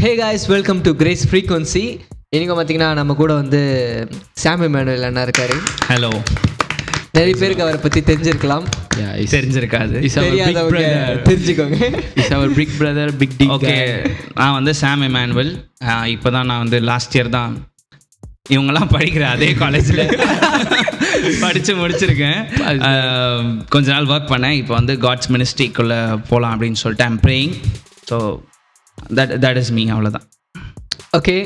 Hey guys, welcome to grace frequency. இன்றைக்கி பார்த்தீங்கன்னா நம்ம கூட வந்து சாம் இமானுவேல் அண்ணா இருக்கார். ஹலோ. நிறைய பேருக்கு அவரை பற்றி தெரிஞ்சிருக்கலாம், தெரிஞ்சிருக்காது. தெரியாதவங்க தெரிஞ்சுக்கோங்க. Is our big brother, big D. Okay, நான் வந்து சாம் இமானுவேல். இப்போ தான் நான் வந்து லாஸ்ட் இயர் தான் இவங்கெல்லாம் படிக்கிற அதே காலேஜில் படித்து முடிச்சிருக்கேன். கொஞ்ச நாள் ஒர்க் பண்ணேன். இப்போ வந்து காட்ஸ் மினிஸ்ட்ரிக்குள்ளே போகலாம் அப்படின்னு சொல்லிட்டு I'm praying. So that is me, அவ்வளோதான். Okay,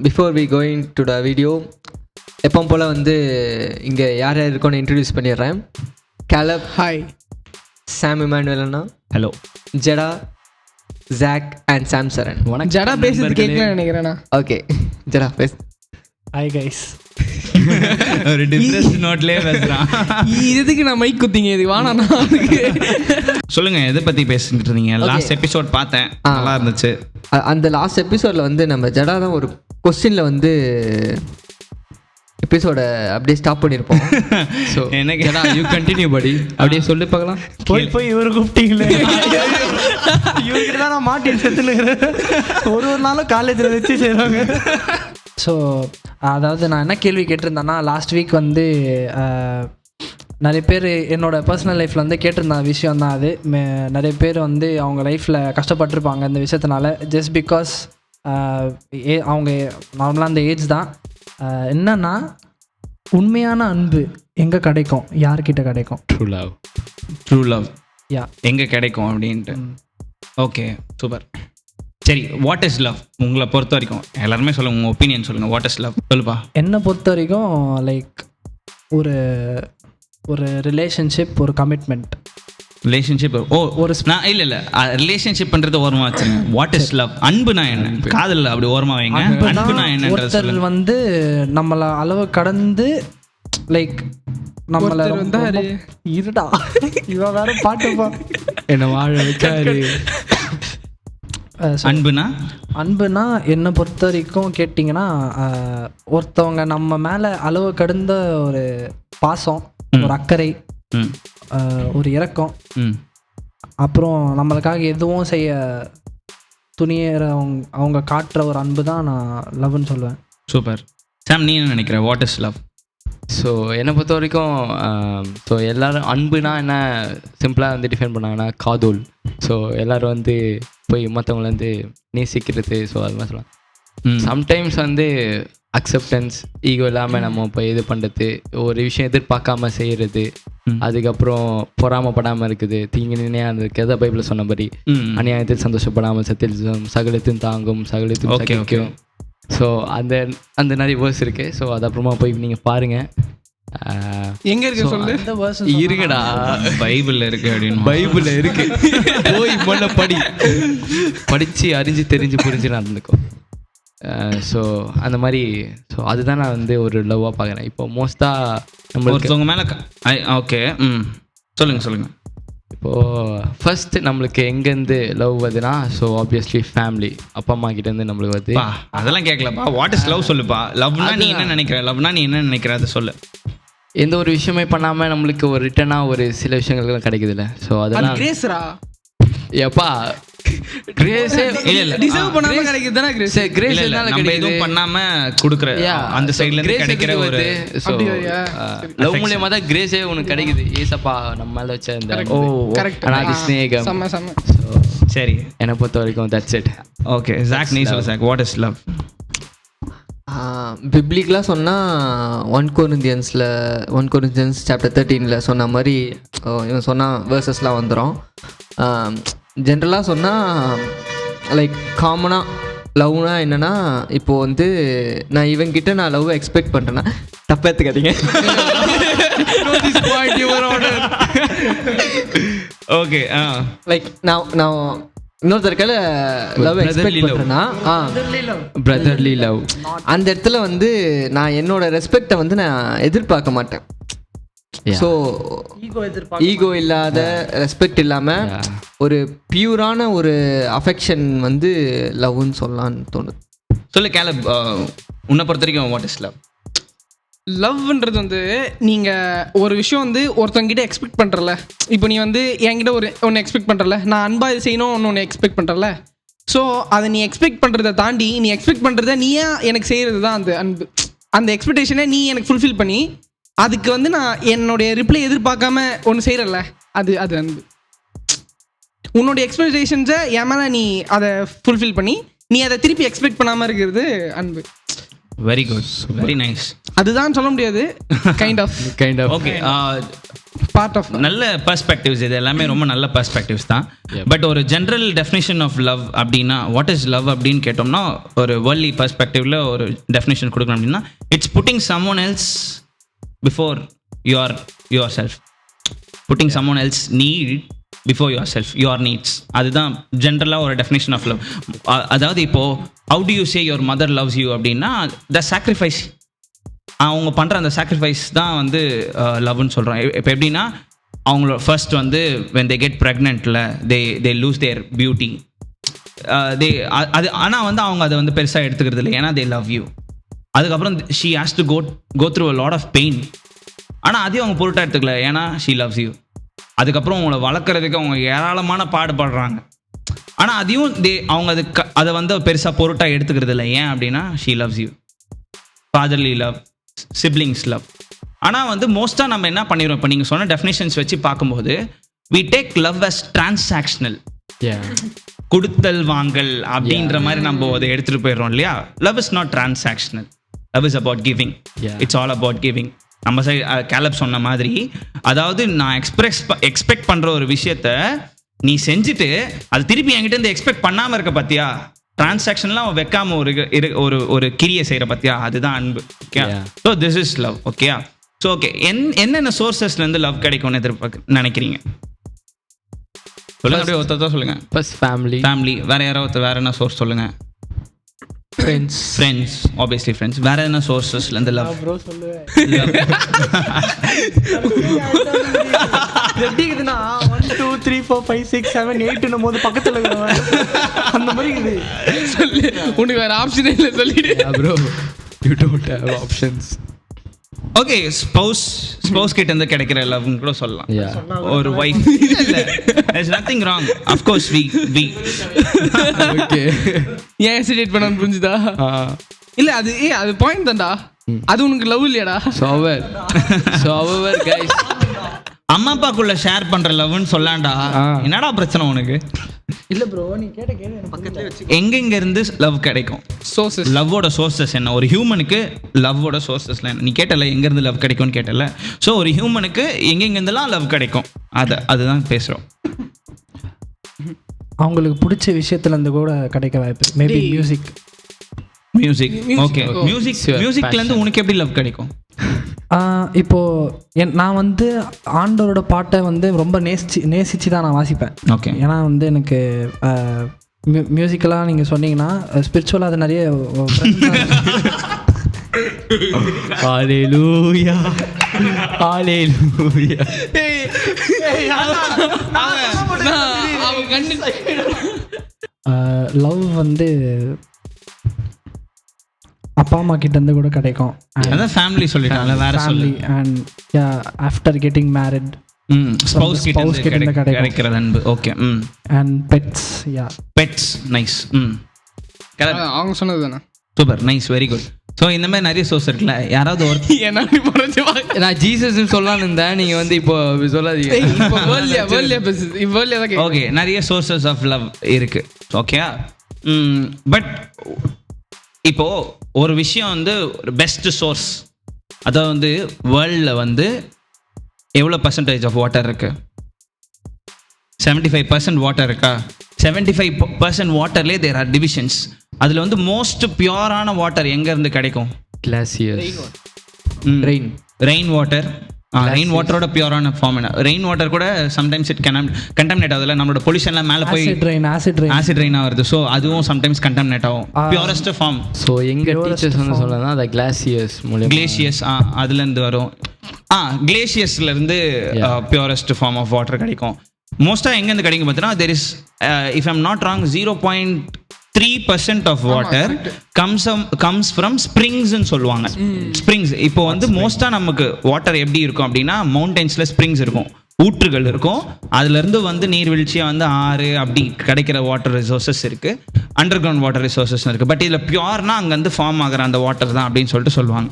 before we going to the video, எப்போ போல் வந்து இங்கே யார் யார் இருக்கோன்னு இன்ட்ரடியூஸ் பண்ணிடுறேன். Caleb, hi. சாம் இமானுவேல் அண்ணா, hello. Jada, Jack and Sam Saran. Jada பேசுறது கேட்கலன்னு நினைக்கிறேண்ணா. ஓகே, ஜெடா பேசு. Hi guys. ஒரு டிஃப்ரென்ஸ் நோட்லேயே பேசுகிறான். இதுக்கு நான் மைக் குத்திங்க, இது வாணாண்ணா. சொல்லுங்க, எதை பற்றி பேசிட்டு இருந்தீங்க? லாஸ்ட் எபிசோட் பார்த்தேன், நல்லா இருந்துச்சு. அந்த லாஸ்ட் எபிசோடில் வந்து நம்ம ஜடா தான் ஒரு கொஸ்டினில் வந்து எபிசோட அப்படியே ஸ்டாப் பண்ணியிருப்போம். ஸோ எனக்கு ஜடா யூ கண்டினியூ படி, அப்படியே சொல்லி பார்க்கலாம். போய் இவரு கூப்பிட்டீங்களே, இவர்கிட்ட தான் நான் மாட்டேன் செத்துனுங்கிறேன். ஒரு நாளும் காலேஜில் வச்சு செய்கிறாங்க. ஸோ அதாவது நான் என்ன கேள்வி கேட்டிருந்தேன்னா, லாஸ்ட் வீக் வந்து நிறைய பேர் என்னோடய பர்சனல் லைஃப்பில் வந்து கேட்டிருந்த விஷயம் தான் அது. நிறைய பேர் வந்து அவங்க லைஃப்பில் கஷ்டப்பட்டிருப்பாங்க இந்த விஷயத்தினால, ஜஸ்ட் பிகாஸ் அவங்க நார்மலாக அந்த ஏஜ் தான். என்னன்னா, உண்மையான அன்பு எங்கே கிடைக்கும், யார்கிட்ட கிடைக்கும்? ட்ரூ லவ் யா எங்கே கிடைக்கும் அப்படின்ட்டு. Okay, super. சரி, வாட் இஸ் லவ் உங்களை பொறுத்த வரைக்கும்? எல்லாருமே சொல்லுங்கள், உங்கள் ஒப்பீனியன் சொல்லுங்கள். வாட் இஸ் லவ் சொல்லுப்பா. என்னை பொறுத்த வரைக்கும் லைக் ஒரு ரிலேஷன்ஷிப், ஒரு கமிட்மெண்ட். ரிலேஷன்ஷிப் நான் இல்லை ரிலேஷன்ஷிப்ன்றது ஓரமாக வச்சுங்க. What is love? அன்புனா என்ன? காதல் அப்படி ஓரமாக வைங்க. அன்புனா என்ன? ஒருத்தர் வந்து நம்மளை அளவு கடந்து லைக் நம்மளை இருடா இவன் வேற பாட்டுப்பா என்னை வாழ வச்சாரு. அன்புனா என்னை பொறுத்த வரைக்கும் கேட்டிங்கன்னா, ஒருத்தவங்க நம்ம மேலே அளவு கடந்த ஒரு பாசம், ஒரு அக்கறை, ஒரு இரக்கம், அப்புறம் நம்மளுக்காக எதுவும் செய்ய துணியற அவங்க காட்டுற ஒரு அன்பு தான் நான் லவ்னு சொல்லுவேன். சூப்பர். சாம், நீ என்ன நினைக்கிற? What is love? ஸோ என்னை பொறுத்த வரைக்கும் ஸோ எல்லோரும் அன்புனா என்ன சிம்பிளாக வந்து டிஃபைன் பண்ணாங்கன்னா காதல். ஸோ எல்லோரும் வந்து போய் மற்றவங்கள வந்து நேசிக்கிறது. ஸோ அது மாதிரி சொல்லலாம். சம்டைம்ஸ் வந்து அக்செப்டன்ஸ், ஈகோ இல்லாமல் நம்ம இப்போ இது பண்ணுறது, ஒரு விஷயம் எதிர்பார்க்காம செய்கிறது, அதுக்கப்புறம் பொறாமப்படாமல் இருக்குது, தீங்கு நினையாக இருக்குது. எதை பைபிளில் சொன்ன மாதிரி அநியாயத்தில் சந்தோஷப்படாமல் சத்தில் சகலத்தையும் தாங்கும், சகலத்தையும் சகிக்கும். ஸோ அந்த நிறைய வேர்ஸ் இருக்குது. ஸோ அது அப்புறமா போய் நீங்கள் பாருங்கள். எங்கே இருக்கு சொல்லு. இருக்குடா, பைபிளில் இருக்குது அப்படின்னு. பைபிளில் இருக்குது. போய் முன்ன படித்து அறிஞ்சு தெரிஞ்சு புரிஞ்சு நடந்துக்கும். ஸோ அந்த மாதிரி. ஸோ அதுதான் நான் வந்து ஒரு லவ்வாக பார்க்குறேன். இப்போ மோஸ்ட்டாக நம்ம ஒருத்தவங்க மேலே ஓகே சொல்லுங்கள். இப்போது ஃபர்ஸ்ட் நம்மளுக்கு எங்கேருந்து லவ் வருதுன்னா, ஸோ ஆப்வியஸ்லி ஃபேமிலி, அப்பா அம்மா கிட்டேருந்து நம்மளுக்கு வருது. அதெல்லாம் கேட்கலப்பா. வாட் இஸ் லவ் சொல்லுப்பா. லவ்னா நீ என்ன நினைக்கிற? லவ்னா நீ என்ன நினைக்கிற அதை சொல்லு. எந்த ஒரு விஷயமே பண்ணாமல் நம்மளுக்கு ஒரு ரிட்டனாக ஒரு சில விஷயங்கள்லாம் கிடைக்குதுல்ல. ஸோ அதெல்லாம் கிரேஸ்ரா எப்பா கிரேஸே இல்ல டிசர்வ் பண்ணாம கிடைக்குது தான கிரேஸ். கிரேஸ் நம்ம எதுவும் பண்ணாம கொடுக்குற அந்த சைடுல இருந்து கிடைக்கிற ஒரு லவ் மூலமா தான் கிரேஸே உனக்கு கிடைக்குது. ஏசப்பா நம்ம மேல வச்ச அந்த அநாதி ஸ்நேகம். சரி, என்னை பொறுத்த வரைக்கும் தட்ஸ் இட். ஓகே, ஜாக் நீ சொல்லு. Jack, what is love? பிப்ளிக்கலாக சொன்னால் 1 Corinthians சாப்டர் 13 சொன்ன மாதிரி இவன் சொன்னால் வேர்சஸ்லாம் வந்துடும். ஜென்ரலாக சொன்னால் லைக் காமனாக லவ்னா என்னென்னா, இப்போது வந்து நான் இவங்கிட்ட நான் லவ் எக்ஸ்பெக்ட் பண்ணுறேன்னா, தப்பாக எடுத்துக்காதீங்க. ஓகே, லைக் நான் இன்னொருத்தருக்கால லவ் எக்ஸ்பெக்ட் பண்ணுறேன்னா பிரதர்லி லவ். அந்த இடத்துல வந்து நான் என்னோட ரெஸ்பெக்டை வந்து நான் எதிர்பார்க்க மாட்டேன். ஸோ ஈகோ இல்லாத, ரெஸ்பெக்ட் இல்லாமல் ஒரு பியூரான ஒரு அஃபெக்ஷன் வந்து லவ்னு சொல்லலான்னு தோணுது. சொல்லு கேலப், உன்னை பொறுத்த வரைக்கும் வாட் இஸ் லவ்? லவ்ன்றது வந்து நீங்கள் ஒரு விஷயம் வந்து ஒருத்தவங்கிட்ட எக்ஸ்பெக்ட் பண்ணுறல. இப்போ நீ வந்து என்கிட்ட ஒன்று எக்ஸ்பெக்ட் பண்ணுறல, நான் அன்பாக இது செய்யணும் ஒன்று எக்ஸ்பெக்ட் பண்ணுறல. ஸோ அதை நீ எக்ஸ்பெக்ட் பண்ணுறதை தாண்டி நீ எக்ஸ்பெக்ட் பண்ணுறத நீயே எனக்கு செய்கிறது தான் அந்த அன்பு. அந்த எக்ஸ்பெக்டேஷனை நீ எனக்கு ஃபுல்ஃபில் பண்ணி அதுக்கு வந்து நான் என்னுடைய ரிப்ளை எதிர்பார்க்காம ஒன்று செய்கிறல்ல, அது அன்பு. உன்னோட எக்ஸ்பெக்டேஷன்ஸை என் மேலே நீ அதை ஃபுல்ஃபில் பண்ணி நீ அதை திருப்பி எக்ஸ்பெக்ட் பண்ணாமல் இருக்கிறது அன்பு. Very good, very nice. அதுதான் சொல்ல முடியாது, kind of okay, part of. நல்ல பர்ஸ்பெக்டிவ்ஸ், இது எல்லாமே ரொம்ப நல்ல பர்ஸ்பெக்டிவ்ஸ் தான். பட் ஒரு ஜென்ரல் டெஃபினேஷன் ஆஃப் லவ் அப்படின்னா வாட் இஸ் லவ் அப்படின்னு கேட்டோம்னா, ஒரு வேர்ல்ட்லி பர்ஸ்பெக்டிவ்ல ஒரு டெஃபினேஷன் கொடுக்கணும் அப்படின்னா, it's putting someone else before yourself. Putting someone else need before yourself, your needs. அதுதான் ஜென்ரலாக ஒரு டெஃபினேஷன் ஆஃப் லவ். அதாவது இப்போது how do you say your mother loves you அப்படின்னா, த சாக்ரிஃபைஸ், அவங்க பண்ணுற அந்த சாக்ரிஃபைஸ் தான் வந்து லவ்னு சொல்கிறோம். இப்போ எப்படின்னா, அவங்களோட ஃபர்ஸ்ட் வந்து when they get pregnantல they lose their beauty. அது ஆனால் வந்து அவங்க அதை வந்து பெருசாக எடுத்துக்கிறது இல்லை, ஏன்னா they love you. அதுக்கப்புறம் she has to go through a lot of pain, ஆனால் அதையும் அவங்க பொருட்டாக எடுத்துக்கல, ஏன்னா she loves you. அதுக்கப்புறம் அவங்கள வளர்க்குறதுக்கு அவங்க ஏராளமான பாடுபடுறாங்க, ஆனால் அதையும் அவங்க அதை வந்து பெருசாக பொருட்டாக எடுத்துக்கிறது இல்லை. ஏன் அப்படின்னா she loves you. Fatherly love, siblings love. ஆனால் வந்து மோஸ்ட்டாக நம்ம என்ன பண்ணிடுறோம், இப்போ நீங்கள் சொன்ன டெஃபினேஷன்ஸ் வச்சு பார்க்கும்போது we take love as transactional. கொடுத்தல் வாங்கல் அப்படின்ற மாதிரி நம்ம அதை எடுத்துகிட்டு போயிடுறோம் இல்லையா. Love is not transactional. Love is about giving. It's all about giving. நம்ம கேலப் சொன்ன மாதிரி, அதாவது நான் எக்ஸ்பெக்ட் பண்ணுற ஒரு விஷயத்த நீ செஞ்சுட்டு அது திருப்பி என்கிட்ட இருந்து எக்ஸ்பெக்ட் பண்ணாமல் இருக்க பார்த்தியா, டிரான்சாக்ஷன்லாம் வைக்காம ஒரு கிரியை செய்கிற பார்த்தியா, அதுதான் அன்பு. Okay, so this is love. Okay, so okay, என்னென்ன சோர்சஸ்லேருந்து லவ் கிடைக்கும்னு நினைக்கிறீங்க? சொல்லுங்க, அப்படியே ஒருத்தர் சொல்லுங்கள். ஃபர்ஸ்ட் ஃபேமிலி, வேற என்ன சோர்ஸ் சொல்லுங்கள்? Friends, obviously friends. வேற என்ன சோர்சஸ்லேருந்து லவ்? எப்படிக்குதுன்னா 1 2 3 4 5 6 7 8 போது பக்கத்தில் இருக்கிறவன் அந்த மாதிரி இருக்குது. சொல்லு, உனக்கு வேற ஆப்ஷனே இல்லை, சொல்லிடு bro. You don't have options. Okay, spouse கிட்ட இருந்து கிடைக்கிற லவ்னு கூட சொல்லலாம். ஒரு வைஃப், இல்ல there's nothing wrong, of course we okay. ஏன் ஹெசிடேட் பண்ணான்னு புரிஞ்சுதா? இல்ல அது பாயிண்ட் தான்டா, அது உனக்கு லவ் இல்லையாடா? சோவர் கைஸ், அம்மா அப்பாக்குள்ள ஷேர் பண்ற லவ்னு சொல்லாண்டா. என்னடா பிரச்சனை உனக்கு? இல்ல ப்ரோ, நீ கேட்ட எங்கெங்க இருந்து லவ் கிடைக்கும்? சோர்சஸ், லவ்வோட சோர்சஸ் என்ன? ஒரு ஹியூமனுக்கு லவ்வோட சோர்சஸ்ல என்ன? நீ கேட்டல எங்க இருந்து லவ் கிடைக்கும்னு கேட்டல. ஸோ ஒரு ஹியூமனுக்கு எங்கெங்க இருந்தெல்லாம் லவ் கிடைக்கும், அதுதான் பேசுறோம். அவங்களுக்கு பிடிச்ச விஷயத்துல இருந்து கூட கிடைக்க வாய்ப்பு. Maybe music. ஓகே, மியூசிக்ல இருந்து உனக்கு எப்படி லவ் கிடைக்கும்? இப்போ நான் வந்து ஆண்டவரோட பாட்டை வந்து ரொம்ப நேசிச்சு தான் நான் வாசிப்பேன். ஓகே, ஏன்னா வந்து எனக்கு மியூசிக்கலாக நீங்கள் சொன்னீங்கன்னா ஸ்பிரிச்சுவலாக அது நிறைய ஹalleluya ஹalleluya. லவ் வந்து அப்பா அம்மா கிட்ட இருந்து கூட கிடைக்கும். அதான் ஃபேமிலி சொல்லிட்டாங்கல, வேற சொல்லு. And yeah, after getting married spouse கிட்ட இருந்து கிடைக்கிற அன்பு. Okay, and pets. Yeah, pets, nice. அவங்க சொன்னது தானே. Super, nice, very good. So இந்த மாதிரி நிறைய சோர்ஸ் இருக்குல்ல, யாராவது ஒரு நான் ஜீசஸ் சொல்லலான்னு இருந்தேன், நீங்கள் வந்து இப்போ சொல்லாதீங்க. ஓகே, நிறைய சோர்சஸ் ஆஃப் லவ் இருக்கு. ஓகே, பட் இப்போ ஒரு விஷயம் வந்து ஒரு பெஸ்ட் சோர்ஸ், அதாவது வந்து வேர்ல்டில் வந்து எவ்வளோ பர்சன்டேஜ் ஆஃப் வாட்டர் இருக்கு? 75% வாட்டர் இருக்கா? 75% வாட்டர்லேயே தேர் ஆர் டிவிஷன்ஸ். அதில் வந்து மோஸ்ட் பியூரான வாட்டர் எங்கேருந்து கிடைக்கும்? Glaciers, rain water. ரெயின் வாட்டரோட பியூரான ஃபார்ம் என்ன? ரெயின் வாட்டர் கூட சம்டைம்ஸ் இட் கண்டாமினேட் ஆகுதுல, நம்மளோட பொல்யூஷன்லாம் மேலே போய் ஆசிட் ரெயின் ஆகுது. ஸோ அதுவும் சம்டைம்ஸ் கண்டாமினேட் ஆகும். Purest form. ஸோ எங்கள் டீச்சர்ஸ் வந்து சொல்லலாம் அந்த கிளாசியர்ஸ் மூலம், கிளேஷியஸ், அதுலேருந்து வரும். கிளேஷியஸ்லேருந்து பியூரஸ்ட் ஃபார்ம் ஆஃப் வாட்டர் கிடைக்கும். மோஸ்ட்டாக எங்கேருந்து கிடைக்கும் பார்த்தீங்கன்னா, there is, if I'm not wrong, 0.3% of water comes from ஸ்ப்ரிங்ஸ்ன்னு சொல்லுவாங்க. ஸ்ப்ரிங்ஸ் இப்போ வந்து மோஸ்ட்டாக நமக்கு வாட்டர் எப்படி இருக்கும் அப்படின்னா, மவுண்டன்ஸில் ஸ்ப்ரிங்ஸ் இருக்கும். ஊற்றுகள் இருக்கும். அதுலேருந்து வந்து நீர்வீழ்ச்சியாக வந்து ஆறு அப்படி கிடைக்கிற வாட்டர் ரிசோர்ஸஸ் இருக்குது, அண்டர் கிரவுண்ட் வாட்டர் ரிசோர்ஸஸ் இருக்குது. பட் இதில் பியூர்னா அங்கேருந்து ஃபார்ம் ஆகிற அந்த வாட்டர் தான் அப்படின்னு சொல்லிட்டு சொல்லுவாங்க.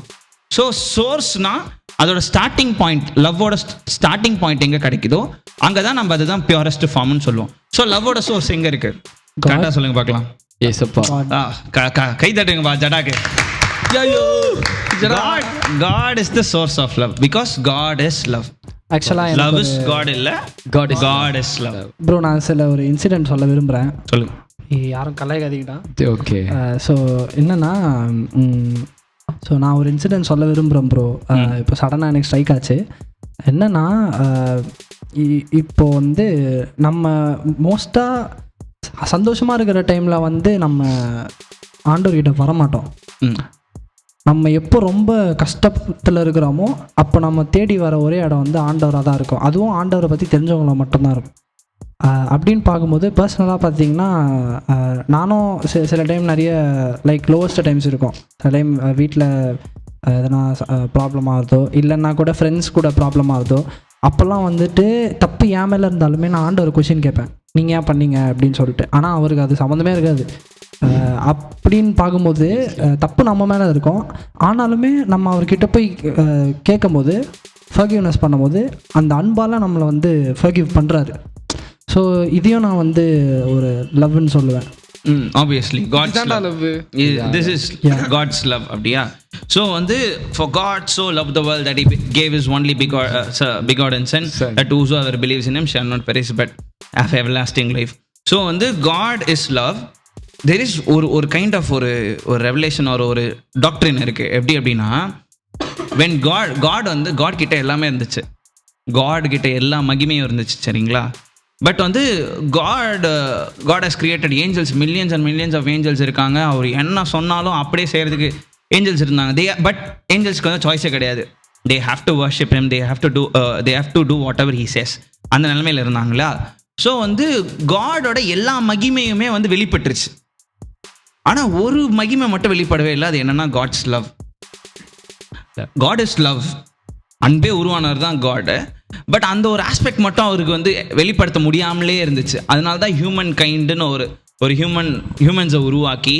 ஸோ சோர்ஸ்னால் அதோட ஸ்டார்டிங் பாயிண்ட், லவ்வோட ஸ்டார்டிங் பாயிண்ட் எங்கே கிடைக்குதோ அங்கே தான் நம்ம அதுதான் பியூரஸ்ட் ஃபார்ம்னு சொல்லுவோம். ஸோ லவ்வோட சோர்ஸ் எங்கே இருக்குது? கரெக்டாக சொல்லுங்க பார்க்கலாம். ஏசப்பா கை தட்டுங்கப்பா ஜடாக்கு. God is the source of love because God is love. ஆக்சுவலாக Love is God இல்ல, God is love. ப்ரோ நான் சில ஒரு இன்சிடென்ட் சொல்ல விரும்புகிறேன். சொல்லுங்க. யாரும் கலாய்க்காதீங்கடா. ஓகே. ஸோ என்னன்னா, ஸோ நான் ஒரு இன்சிடென்ட் சொல்ல விரும்புகிறேன் ப்ரோ. இப்போ சடனாக எனக்கு ஸ்ட்ரைக் ஆச்சு. என்னன்னா, இப்போ வந்து நம்ம மோஸ்ட்டாக சந்தோஷமாக இருக்கிற டைமில் வந்து நம்ம ஆண்டவர்கிட்ட வரமாட்டோம். நம்ம எப்போ ரொம்ப கஷ்டத்தில் இருக்கிறோமோ அப்போ நம்ம தேடி வர ஒரே இடம் வந்து ஆண்டவராக தான் இருக்கும். அதுவும் ஆண்டவரை பற்றி தெரிஞ்சவங்கள மட்டும்தான் இருக்கும். அப்படின்னு பார்க்கும்போது பர்சனலாக பார்த்தீங்கன்னா, நானும் சில டைம் நிறைய லைக் லோவஸ்ட் டைம்ஸ் இருக்கும். சில டைம் வீட்டில் எதனா ப்ராப்ளம் ஆகுதோ, இல்லைன்னா கூட ஃப்ரெண்ட்ஸ் கூட ப்ராப்ளம் ஆகுதோ, அப்போல்லாம் வந்துட்டு தப்பு ஏன் மேலே இருந்தாலுமே நான் ஆண்டவர் கொஷின் கேட்பேன், நீங்கள் ஏன் பண்ணீங்க அப்படின்னு சொல்லிட்டு. ஆனால் அவருக்கு அது சம்மந்தமே இருக்காது. அப்படின்னு பார்க்கும்போது தப்பு நம்ம மேலே இருக்கும். ஆனாலுமே நம்ம அவர்கிட்ட போய் கேட்கும்போது, ஃபர்கிவ்னஸ் பண்ணும்போது அந்த அன்பால் நம்மளை வந்து ஃபர்கிவ் பண்ணுறாரு. ஸோ இதையும் நான் வந்து ஒரு லவ்னு சொல்லுவேன். Obviously God's love. This is God's love அப்படியா? So வந்து for God so loved the world that he gave his only begotten son, that whosoever believes in him shall not perish but have everlasting life. So வந்து God is love. There is ஒரு kind of ஒரு revelation ஒரு doctrine இருக்குது. எப்படி அப்படின்னா, when God வந்து God கிட்ட எல்லாமே இருந்துச்சு, God கிட்ட எல்லா மகிமையும் இருந்துச்சு, சரிங்களா? பட் வந்து God has created angels, millions and millions of angels இருக்காங்க. அவர் என்ன சொன்னாலும் அப்படியே செய்கிறதுக்கு ஏஞ்சல்ஸ் இருந்தாங்க. பட் ஏஞ்சல்ஸ்க்கு வந்து சாய்ஸே கிடையாது. they have to worship him, they have to do whatever he says. அந்த நிலைமையில் இருந்தாங்களா? ஸோ வந்து காடோட எல்லா மகிமையுமே வந்து வெளிப்பட்டுருச்சு. ஆனால் ஒரு மகிமை மட்டும் வெளிப்படவே இல்லை. அது என்னன்னா God's love. God is love. அன்பே உருவானவர் தான் காடு. பட் அந்த ஒரு ஆஸ்பெக்ட் மட்டும் அவருக்கு வந்து வெளிப்படுத்த முடியாமலே இருந்துச்சு. அதனால தான் ஹியூமன் கைண்டுன்னு ஒரு ஹியூமன்ஸை உருவாக்கி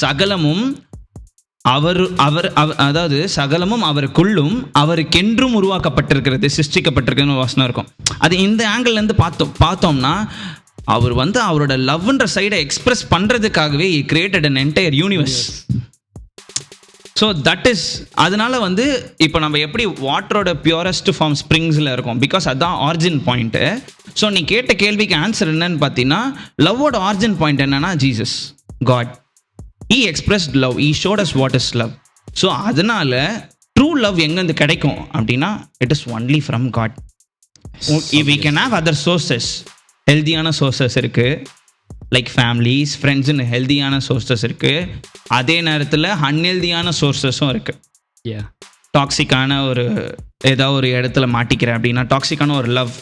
சகலமும் அதாவது சகலமும் அவருக்குள்ளும் அவருக்கென்றும் உருவாக்கப்பட்டிருக்கிறது, சிருஷ்டிக்கப்பட்டிருக்குன்னு வாசனை இருக்கும். அது இந்த ஆங்கிள்லேருந்து பார்த்தோம்னா, அவர் வந்து அவரோட லவ்ன்ற சைடை எக்ஸ்பிரஸ் பண்ணுறதுக்காகவே he created an entire universe. So that is, அதனால வந்து இப்போ நம்ம எப்படி வாட்டரோட பியூரஸ்ட் ஃபார்ம் ஸ்ப்ரிங்ஸில் இருக்கும், பிகாஸ் அதுதான் ஆரிஜின் பாயிண்ட்டு. ஸோ நீ கேட்ட கேள்விக்கு ஆன்சர் என்னன்னு பார்த்தீங்கன்னா, லவ்வோட ஆரிஜின் பாயிண்ட் என்னன்னா Jesus, God. he expressed love, he showed us what is love. So அதனால ட்ரூ லவ் எங்கேருந்து கிடைக்கும் அப்படின்னா, it is only from God. we can have other sources, ஹெல்தியான சோர்சஸ் இருக்குது, லைக் ஃபேமிலிஸ், ஃப்ரெண்ட்ஸுன்னு ஹெல்தியான சோர்சஸ் இருக்குது. அதே நேரத்தில் அன்ஹெல்தியான சோர்சஸும் இருக்குது. டாக்ஸிக்கான ஏதாவது ஒரு இடத்துல மாட்டிக்கிறேன் அப்படின்னா டாக்ஸிக்கான ஒரு லவ்.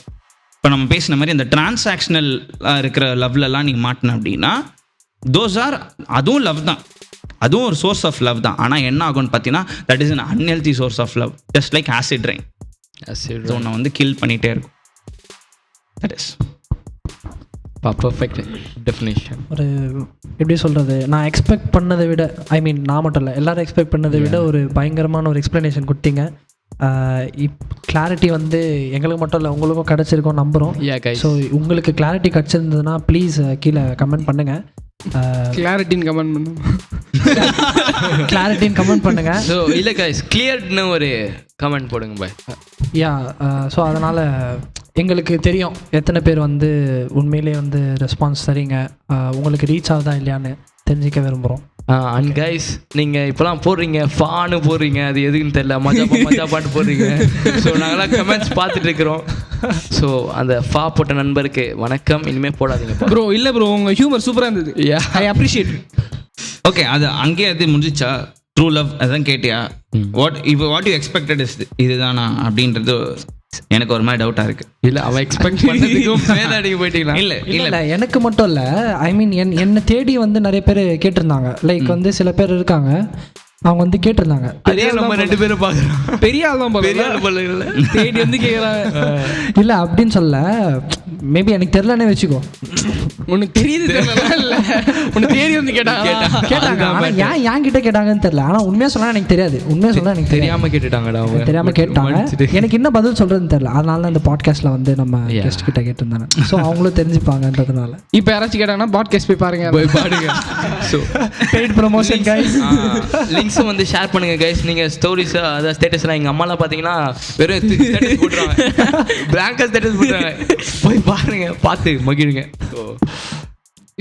இப்போ நம்ம பேசின மாதிரி இந்த டிரான்சாக்ஷனல் இருக்கிற லவ்லலாம் நீங்கள் மாட்டின அப்படின்னா அதுவும் லவ் தான், அதுவும் ஒரு சோர்ஸ் ஆஃப் லவ் தான். ஆனால் என்ன ஆகும்னு பார்த்தீங்கன்னா, that is an unhealthy source of love, just like acid rain. ஒன்றை வந்து கில் பண்ணிகிட்டே இருக்கும். That is perfect definition. ஒரு எப்படி சொல்கிறது, நான் எக்ஸ்பெக்ட் பண்ணதை விட, நான் மட்டும் இல்லை, எல்லோரும் எக்ஸ்பெக்ட் பண்ணதை விட ஒரு பயங்கரமான ஒரு எக்ஸ்ப்ளனேஷன் கொடுத்தீங்க. கிளாரிட்டி வந்து எங்களுக்கு மட்டும் இல்லை, உங்களுக்கும் கிடச்சிருக்கோம் நம்புகிறோம். ஸோ உங்களுக்கு கிளாரிட்டி கிடச்சிருந்ததுன்னா ப்ளீஸ் கீழே கமெண்ட் பண்ணுங்கள். கிளாரிட்டின்னு கமெண்ட் பண்ணுங்கள். ஸோ இல்லை கைஸ், கிளியர்னு ஒரு கமெண்ட் போடுங்க பாய். ஸோ அதனால் எங்களுக்கு தெரியும் எத்தனை பேர் வந்து உண்மையிலே வந்து ரெஸ்பான்ஸ் தரீங்க, உங்களுக்கு ரீச் ஆகுதா இல்லையான்னு தெரிஞ்சிக்க விரும்புகிறோம். அண்ட் கைஸ், நீங்கள் இப்போலாம் போடுறீங்க ஃபானு போடுறீங்க, அது எதுக்குன்னு தெரியல, மஜா பாட்டு போடுறீங்க. ஸோ நாங்களாம் கமெண்ட்ஸ் பார்த்துட்டு இருக்கிறோம். ஸோ அந்த ஃபா போட்ட நண்பருக்கு வணக்கம், இனிமேல் போடாதீங்க ப்ரோ. இல்லை ப்ரோ, உங்கள் ஹியூமர் சூப்பராக இருந்தது. I appreciate. ஓகே, அது அங்கேயே அது முடிஞ்சிச்சா? ட்ரூ லவ் அதான் கேட்டியா? வாட் யூ எக்ஸ்பெக்டட் இஸ் இதுதானா அப்படின்றது எனக்கு ஒரு மாதிரி டவுட்டாக இருக்குது. இல்லை, அவன் எக்ஸ்பெக்ட் பண்ணதுக்கும் மேலே அடிக்க போயிட்டீங்களா? இல்லை எனக்கு மட்டும் இல்லை, என்னை தேடி வந்து நிறைய பேர் கேட்டிருந்தாங்க. லைக் வந்து சில பேர் இருக்காங்க, அவங்க வந்து கேட்டிருந்தாங்க. அதே நம்ம 2 பேரும் பார்க்குறோம். பெரிய ஆள் தான் பெரிய ஆள் போல இல்லை. தேடி வந்து கேட்குறாங்க. இல்லை அப்படின்னு சொல்ல, மேபி எனக்கு தெரிலன்னே வச்சுக்கோ. உனக்கு தெரியுது இல்லை, உனக்கு தேடி வந்து கேட்டாங்க. ஆனால் ஏன் கிட்ட கேட்டாங்கன்னு தெரியல. ஆனால் உண்மையாக சொன்னால் எனக்கு தெரியாது. உண்மையாக சொன்னால் எனக்கு தெரியாம கேட்டுட்டாங்கடா அவங்க. தெரியாமல் கேட்டாங்க. எனக்கு என்ன பதில் சொல்கிறதுன்னு தெரியல. அதனால தான் இந்த பாட்காஸ்ட்டில் வந்து நம்ம கெஸ்ட் கிட்ட கேட்டிருந்தாங்க. ஸோ அவங்களும் தெரிஞ்சுப்பாங்கன்றதுனால. இப்போ யாராச்சும் கேட்டாங்கன்னா பாட்காஸ்ட் போய் பாருங்க, போய் பாடுங்க. So paid promotion guys. லிங்க்ஸும் வந்து ஷேர் பண்ணுங்க கைஸ். நீங்கள் ஸ்டோரிஸ் அதாவது ஸ்டேட்டஸ்லாம் எங்கள் அம்மாலாம் பார்த்தீங்கன்னா வெறும் ஸ்டேட்டஸ் போட்டுருவாங்க, பிளாங்கா ஸ்டேட்டஸ் போட்டுருவாங்க. போய் பாருங்க, பார்த்து மகிழுங்க. ஸோ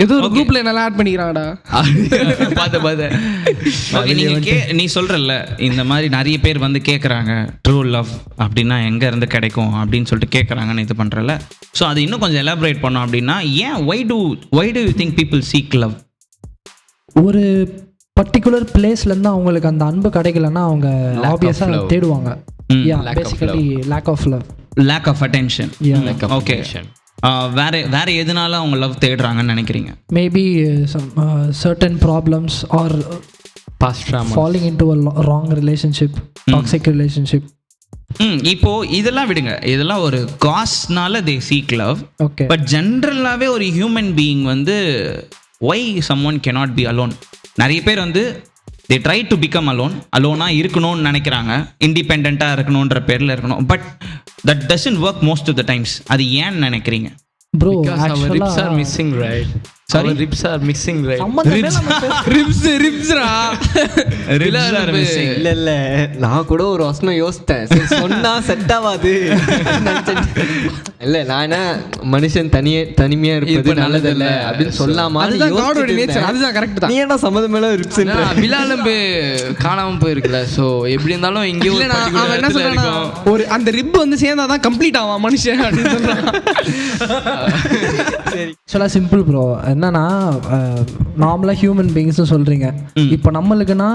ஏதோ ஒரு குரூப்ல என்னெல்லாம் ஆட் பண்ணிக்கிறாங்கடா. நீ சொல்றல்ல இந்த மாதிரி நிறைய பேர் வந்து கேட்குறாங்க ட்ரூ லவ் அப்படின்னா எங்க இருந்து கிடைக்கும் அப்படின்னு சொல்லிட்டு கேட்குறாங்கன்னு இது பண்றல. ஸோ அது இன்னும் கொஞ்சம் எலாபரேட் பண்ணோம் அப்படின்னா, ஏன் why do you think people seek love? ஒரு பர்டிகுலர் பிளேஸ்லேருந்து அவங்களுக்கு அந்த அன்பு கிடைக்கலன்னா அவங்க ஆப்வியஸாக தேடுவாங்க. Basically lack of love, lack of attention. Okay, வேற எதனால அவங்க லவ் தேடுறாங்கன்னு நினைக்கிறீங்க? Maybe certain problems or past trauma, falling into a wrong relationship, toxic relationship. இப்போ இதெல்லாம் விடுங்க, இதெல்லாம் ஒரு காஸ்னால they seek love. Okay, but ஜென்ரலாகவே ஒரு ஹியூமன் பீயிங் வந்து why someone cannot be alone. நிறைய பேர் வந்து they try to become அலோனாக இருக்கணும்னு நினைக்கிறாங்க, இண்டிபெண்ட்டாக இருக்கணுன்ற பேரில் இருக்கணும். But that doesn't work most of the times. அது ஏன்னு நினைக்கிறீங்க? bro, because our ribs are missing, right? Sorry, our ribs are missing, right? ரிப்ஸ்ரா இல்ல நான் கூட ஒரு வசனம் யோசித்தேன், சரி சொன்னா செட் ஆகாது. இல்ல நான் என்ன மனுஷன் தனிமையா இருப்பது நல்லதில்ல அப்படின்னு சொல்லாம அதுதான் காடோட நேச்சர், அதுதான் கரெக்ட் தான். நீ என்ன சம்மதம் மேல ரிப்ஸ்ன்ற விலாலம்பு காணாம போயிருக்குல்ல. ஸோ எப்படி இருந்தாலும் இங்கே ஒரு அவன் என்ன சொல்றான், ஒரு அந்த ரிப் வந்து சேர்ந்தாதான் கம்ப்ளீட் ஆவான் மனுஷன் அப்படின்னு சொல்றான். ஆக்சுவலாக சிம்பிள் ப்ரோ. என்னன்னா நார்மலாக ஹியூமன் பீயிங்ஸ்னு சொல்கிறீங்க. இப்போ நம்மளுக்குன்னா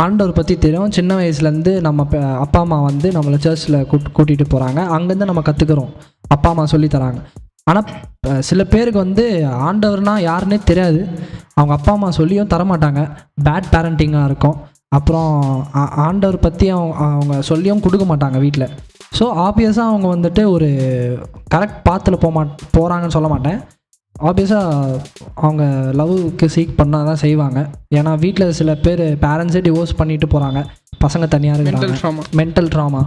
ஆண்டவர் பற்றி தெரியும். சின்ன வயசுலேருந்து நம்ம அப்பா அம்மா வந்து நம்மளை சர்ச்சில் கூட்டிகிட்டு போகிறாங்க. அங்கேருந்து நம்ம கற்றுக்குறோம், அப்பா அம்மா சொல்லி தராங்க. ஆனால் சில பேருக்கு வந்து ஆண்டவர்னா யாருன்னே தெரியாது. அவங்க அப்பா அம்மா சொல்லியும் தரமாட்டாங்க. பேட் பேரண்டிங்காக இருக்கும். அப்புறம் ஆண்டவர் பற்றி அவங்க சொல்லியும் கொடுக்க மாட்டாங்க வீட்டில். ஸோ ஆப்வியஸாக அவங்க வந்துட்டு ஒரு கரெக்ட் பாத்தில் போகிறாங்கன்னு சொல்ல மாட்டேன். ஆப்வியஸாக அவங்க லவ்வுக்கு சீக் பண்ணால் தான் செய்வாங்க. ஏன்னா வீட்டில் சில பேர் பேரண்ட்ஸே டிவோர்ஸ் பண்ணிட்டு போகிறாங்க, பசங்க தனியாக இருக்கிறாங்க. Mental drama.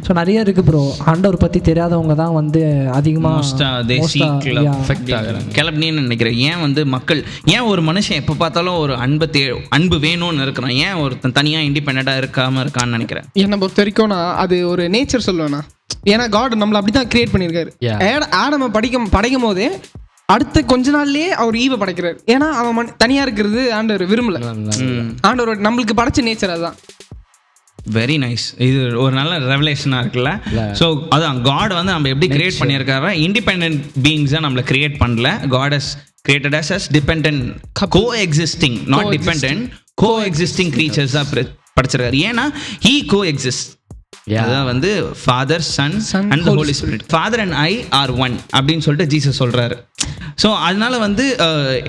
ஸோ நிறைய இருக்குது ப்ரோ. ஆண்டவர் பற்றி தெரியாதவங்க தான் வந்து அதிகமாக கிளப்பினேன்னு நினைக்கிறேன். ஏன் வந்து மக்கள், ஏன் ஒரு மனுஷன் எப்போ பார்த்தாலும் ஒரு அன்பு வேணும்னு இருக்கிறான், ஏன் ஒருத்தன் தனியாக இண்டிபெண்ட்டாக இருக்காமல் இருக்கான்னு நினைக்கிறேன். என்னை பொறுத்த வரைக்கும்னா அது ஒரு நேச்சர் சொல்லுவேண்ணா. ஏன்னா காட் நம்மளை அப்படி தான் கிரியேட் பண்ணியிருக்காரு. ஆடமை படைக்கும் போதே அடுத்த கொஞ்ச நாள்லயே அவர் ஈவை படைக்கிறார். ஏன்னா அவன் தனியா இருக்கிறது ஆண்டவர் விரும்பல. ஆண்டவர் நம்மளுக்கு படைச்ச நேச்சர் அதுதான். Very nice. இது ஒரு நல்ல ரெவலேஷனாக இருக்குல்ல. ஸோ அதான் காட் வந்து நம்ம எப்படி கிரியேட் பண்ணியிருக்காரு, இண்டிபெண்டன்ட் பீயிங்ஸாக நம்மளை கிரியேட் பண்ணல. God has created us as dependent, co-existing, not dependent, co-existing க்ரீச்சர்ஸாக படைச்சிருக்காரு. ஏன்னா ஹீ கோ-எக்ஸிஸ்ட். அதான் வந்து father, son and the holy spirit. Father and I are one அப்படின்னு சொல்லிட்டு ஜீசஸ் சொல்றாரு. ஸோ அதனால வந்து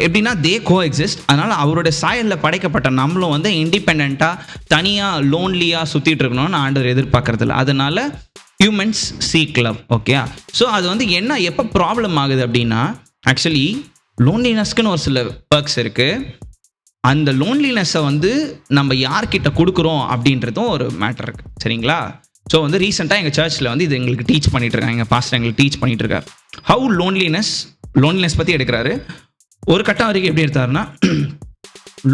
எப்படின்னா தே கோ எக்ஸிஸ்ட். அதனால அவரோட சாயலில் படைக்கப்பட்ட நம்மளும் வந்து இண்டிபெண்ட்டாக தனியாக லோன்லியாக சுற்றிட்டு இருக்கணும்னு ஆண்டவர் எதிர்பார்க்கறதில்ல. அதனால humans seek love. Okay, so அது வந்து என்ன எப்போ ப்ராப்ளம் ஆகுது அப்படின்னா, ஆக்சுவலி லோன்லினஸ்க்குன்னு ஒரு சில பர்க்ஸ் இருக்குது. அந்த லோன்லினஸை வந்து நம்ம யார்கிட்ட கொடுக்குறோம் அப்படின்றதும் ஒரு மேட்டர் இருக்குது, சரிங்களா? ஸோ வந்து ரீசெண்டாக எங்கள் சர்ச்சில் வந்து இது எங்களுக்கு டீச் பண்ணிட்டு இருக்காங்க. எங்கள் பாஸ்டர் எங்களுக்கு டீச் பண்ணிட்டு இருக்காரு. ஹவு லோன்லினஸ் பற்றி எடுக்கிறாரு. ஒரு கட்டம் வரைக்கும் எப்படி எடுத்தாருன்னா,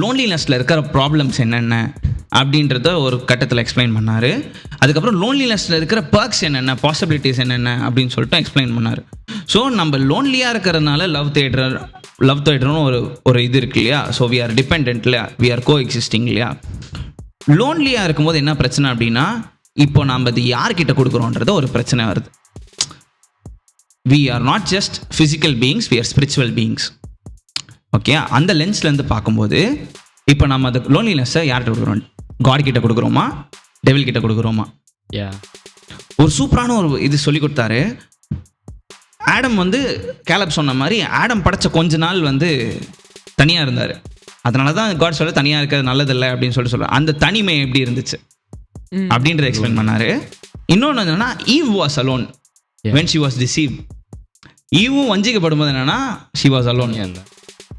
லோன்லினஸில் இருக்கிற ப்ராப்ளம்ஸ் என்னென்ன அப்படின்றத ஒரு கட்டத்தில் எக்ஸ்பிளைன் பண்ணார். அதுக்கப்புறம் லோன்லினஸில் இருக்கிற பர்க்ஸ் என்னென்ன, பாசிபிலிட்டிஸ் என்னென்ன அப்படின்னு சொல்லிட்டு எக்ஸ்பிளைன் பண்ணார். ஸோ நம்ம லோன்லியாக இருக்கிறதுனால லவ் தேடுறோன்னு ஒரு இது இருக்கு இல்லையா? ஸோ வி ஆர் டிபெண்டன்ட் இல்லையா, வி ஆர் கோ எக்ஸிஸ்டிங் இல்லையா? லோன்லியாக இருக்கும்போது என்ன பிரச்சனை அப்படின்னா, இப்போ நம்ம இது யார்கிட்ட கொடுக்குறோன்றது ஒரு பிரச்சனை வருது. We are not just physical beings, we are spiritual beings. Okay, அந்த லென்ஸ்லேருந்து பார்க்கும்போது இப்போ நம்ம அந்த லோன்லினஸை யார்கிட்ட கொடுக்குறோம்? காட் கிட்ட கொடுக்குறோமா, டெவில் கிட்ட கொடுக்குறோமா? ஒரு சூப்பரான ஒரு இது சொல்லி கொடுத்தாரு. ஆடம் வந்து கேலப் சொன்ன மாதிரி ஆடம் படைச்ச கொஞ்ச நாள் வந்து தனியாக இருந்தார். அதனால தான் காட் சொல்ல தனியாக இருக்கிறது நல்லதில்லை அப்படின்னு சொல்கிறேன். அந்த தனிமை எப்படி இருந்துச்சு அப்படின்றத எக்ஸ்பிளைன் பண்ணாரு. இன்னொன்று என்னன்னா, eve was alone when she was deceived. ஈவும் வஞ்சிக்கப்படும் போது என்னன்னா she was alone.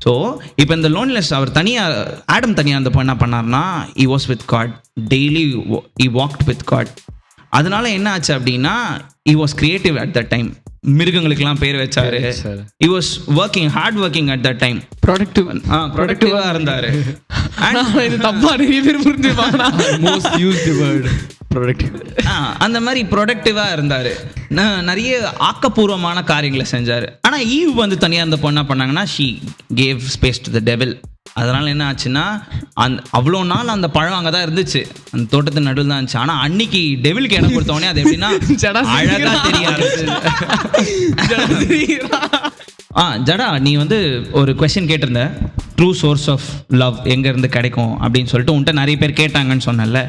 ஸோ இப்போ இந்த லோன்லெஸ் அவர் ஆடம் தனியாக இருந்தப்போ என்ன பண்ணார்னா, he was with God daily, he walked with God. அதனால என்ன ஆச்சு அப்படின்னா, he was creative at that time. மிருகங்களுக்கெல்லாம் பேர் வச்சாரு. he was working hard working at that time. ப்ரொடக்டிவாக இருந்தார். இது தப்பா நிறைய பேர் புரிஞ்சுப்பாங்க. Most used word productive. அந்த மாதிரி ப்ரொடக்டிவாக இருந்தார். நிறைய ஆக்கப்பூர்வமான காரியங்களை செஞ்சார். ஆனால் ஈவ் வந்து தனியாக இருந்தப்போ என்ன பண்ணாங்கன்னா, she cave space to the devil. அதனால் என்ன ஆச்சுன்னா, அவ்வளோ நாள் அந்த பழம் அங்கே தான் இருந்துச்சு, அந்த தோட்டத்து நடுவில் தான் இருந்துச்சு. ஆனால் அன்னைக்கு டெவிலுக்கு இடம் கொடுத்தோடனே அது எப்படின்னா அழகாக தெரிய ஆரம்பிச்சு. ஜடா, நீ வந்து ஒரு கொஸ்டின் கேட்டிருந்த, ட்ரூ சோர்ஸ் ஆஃப் லவ் எங்கேருந்து கிடைக்கும் அப்படின்னு சொல்லிட்டு உன்ட்ட நிறைய பேர் கேட்டாங்கன்னு சொன்னல.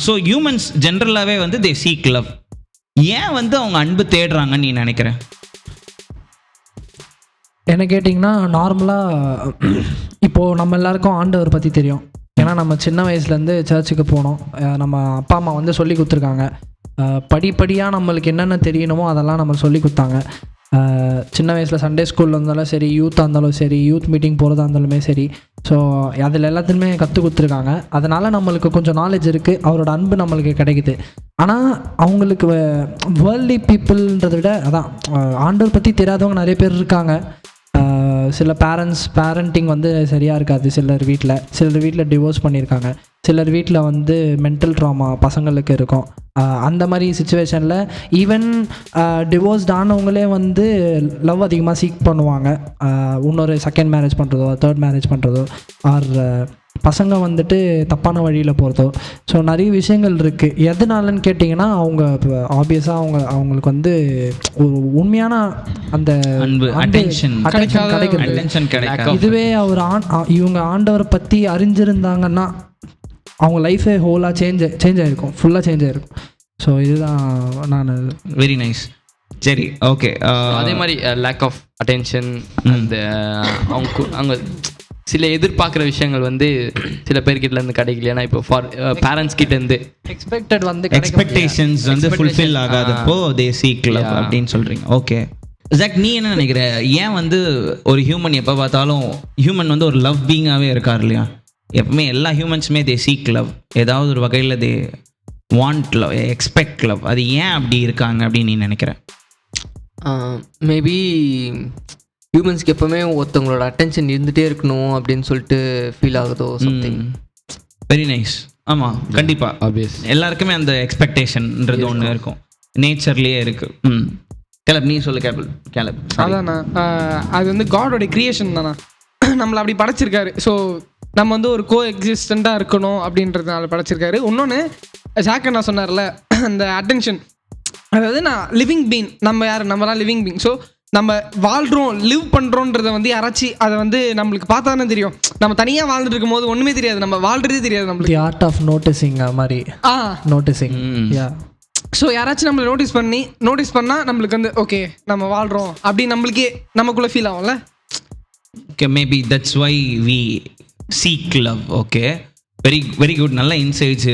ஸோ ஹியூமன்ஸ் ஜென்ரலாகவே வந்து தே சீக் லவ். ஏன் வந்து அவங்க அன்பு தேடுறாங்கன்னு நீ நினைக்கிற? என்ன கேட்டிங்கன்னா, நார்மலாக இப்போது நம்ம எல்லாருக்கும் ஆண்டவர் பற்றி தெரியும். ஏன்னா நம்ம சின்ன வயசுலேருந்து சர்ச்சுக்கு போனோம். நம்ம அப்பா அம்மா வந்து சொல்லி கொடுத்துருக்காங்க. படிப்படியாக நம்மளுக்கு என்னென்ன தெரியணுமோ அதெல்லாம் நம்ம சொல்லி கொடுத்தாங்க. சின்ன வயசில் சண்டே ஸ்கூலில் இருந்தாலும் சரி, யூத்தாக இருந்தாலும் சரி, யூத் மீட்டிங் போகிறதா இருந்தாலுமே சரி, ஸோ அதில் எல்லாத்துலேயுமே கற்றுக் கொடுத்துருக்காங்க. அதனால் நம்மளுக்கு கொஞ்சம் நாலேஜ் இருக்குது, அவரோட அன்பு நம்மளுக்கு கிடைக்குது. ஆனால் அவங்களுக்கு வேர்ல்ட்லி பீப்புள்ன்றதை விட அதான் ஆண்டவர் பற்றி தெரியாதவங்க நிறைய பேர் இருக்காங்க. சில பேரண்டிங் வந்து சரியாக இருக்காது. சிலர் வீட்டில் டிவோர்ஸ் பண்ணியிருக்காங்க. சிலர் வீட்டில் வந்து மென்டல் ட்ராமா பசங்களுக்கு இருக்கும். அந்த மாதிரி சுச்சுவேஷனில் ஈவன் டிவோர்ஸ்ட் ஆனவங்களே வந்து லவ் அதிகமாக சீக் பண்ணுவாங்க. இன்னொரு செகண்ட் மேரேஜ் பண்ணுறதோ, தேர்ட் மேரேஜ் பண்ணுறதோ, ஆர் பசங்க வந்துட்டு தப்பான வழியில் போகிறதோ. ஸோ நிறைய விஷயங்கள் இருக்குது. எதனாலன்னு கேட்டிங்கன்னா, அவங்க ஆப்வியஸாக அவங்களுக்கு வந்து ஒரு உண்மையான அந்த கிடைக்கிறது. இதுவே அவர் இவங்க ஆண்டவரை பற்றி அறிஞ்சிருந்தாங்கன்னா அவங்க லைஃபே ஹோலாக சேஞ்ச் ஆகிருக்கும், ஃபுல்லாக சேஞ்ச் ஆகிருக்கும். ஸோ இதுதான் நான். Very nice. சரி, ஓகே. அதே மாதிரி லேக் ஆஃப் அட்டென்ஷன், அந்த அவங்க சில எதிர்பார்க்குற விஷயங்கள் வந்து சில பேர்கிட்டேருந்து கிடைக்கல. ஏன்னா இப்போ ஃபார் பேரண்ட்ஸ் கிட்டேருந்து எக்ஸ்பெக்டேஷன்ஸ் வந்து ஃபுல்ஃபில் ஆகாதப்போ தே சீக் லவ் அப்படின்னு சொல்கிறீங்க. ஓகே ஜாக், நீ என்ன நினைக்கிற? ஏன் வந்து ஒரு ஹியூமன் எப்போ பார்த்தாலும் ஹியூமன் வந்து ஒரு லவ் பீயிங்காகவே இருக்கார் இல்லையா? எப்பவுமே எல்லா ஹியூமன்ஸுமே தே சீக் லவ். ஏதாவது ஒரு வகையில் they want love, expect love. அது ஏன் அப்படி இருக்காங்க அப்படின்னு நீ நினைக்கிற? மேபி ஹியூமன்ஸ்க்கு எப்போவுமே ஒருத்தவங்களோட அட்டென்ஷன் இருந்துகிட்டே இருக்கணும் அப்படின்னு சொல்லிட்டு ஃபீல் ஆகுதோ சம்திங். Very nice. ஆமாம், கண்டிப்பாக ஆப்வியஸ் எல்லாருக்குமே அந்த எக்ஸ்பெக்டேஷன்ன்றது ஒன்று இருக்கும், நேச்சர்லேயே இருக்குது. கேலப், நீ சொல்லு. கேலப். அதாண்ணா, அது வந்து காடோட கிரியேஷன் தானா, நம்மளை அப்படி படைச்சிருக்காரு. ஸோ நம்ம வந்து ஒரு கோ எக்ஸிஸ்டண்ட்டாக இருக்கணும் அப்படின்றதுனால படைச்சிருக்காரு. இன்னொன்று ஜாக் நான் சொன்னார்ல, அந்த அட்டென்ஷன், அதாவது நான் லிவிங் பீங், நம்மலாம் லிவிங் பீங். ஸோ நம்ம வாழ்கிறோம், லிவ் பண்ணுறோன்றத வந்து யாராச்சும் அதை வந்து நம்மளுக்கு பார்த்தா தானே தெரியும். நம்ம தனியாக வாழ்ந்துட்டு இருக்கும் போது ஒன்றுமே தெரியாது, நம்ம வாழ்றதே தெரியாது நம்மளுக்கு. ஆர்ட் ஆஃப் நோட்டிசிங் மாதிரி. நோட்டிசிங். ஸோ யாராச்சும் நம்மளை நோட்டீஸ் பண்ணால் நம்மளுக்கு வந்து ஓகே நம்ம வாழ்கிறோம் அப்படின்னு நம்மளுக்கே நமக்குள்ளே ஃபீல் ஆகும்ல. Okay, maybe that's why we seek love. Okay, very good. நல்ல இன்சைட்ஸ்.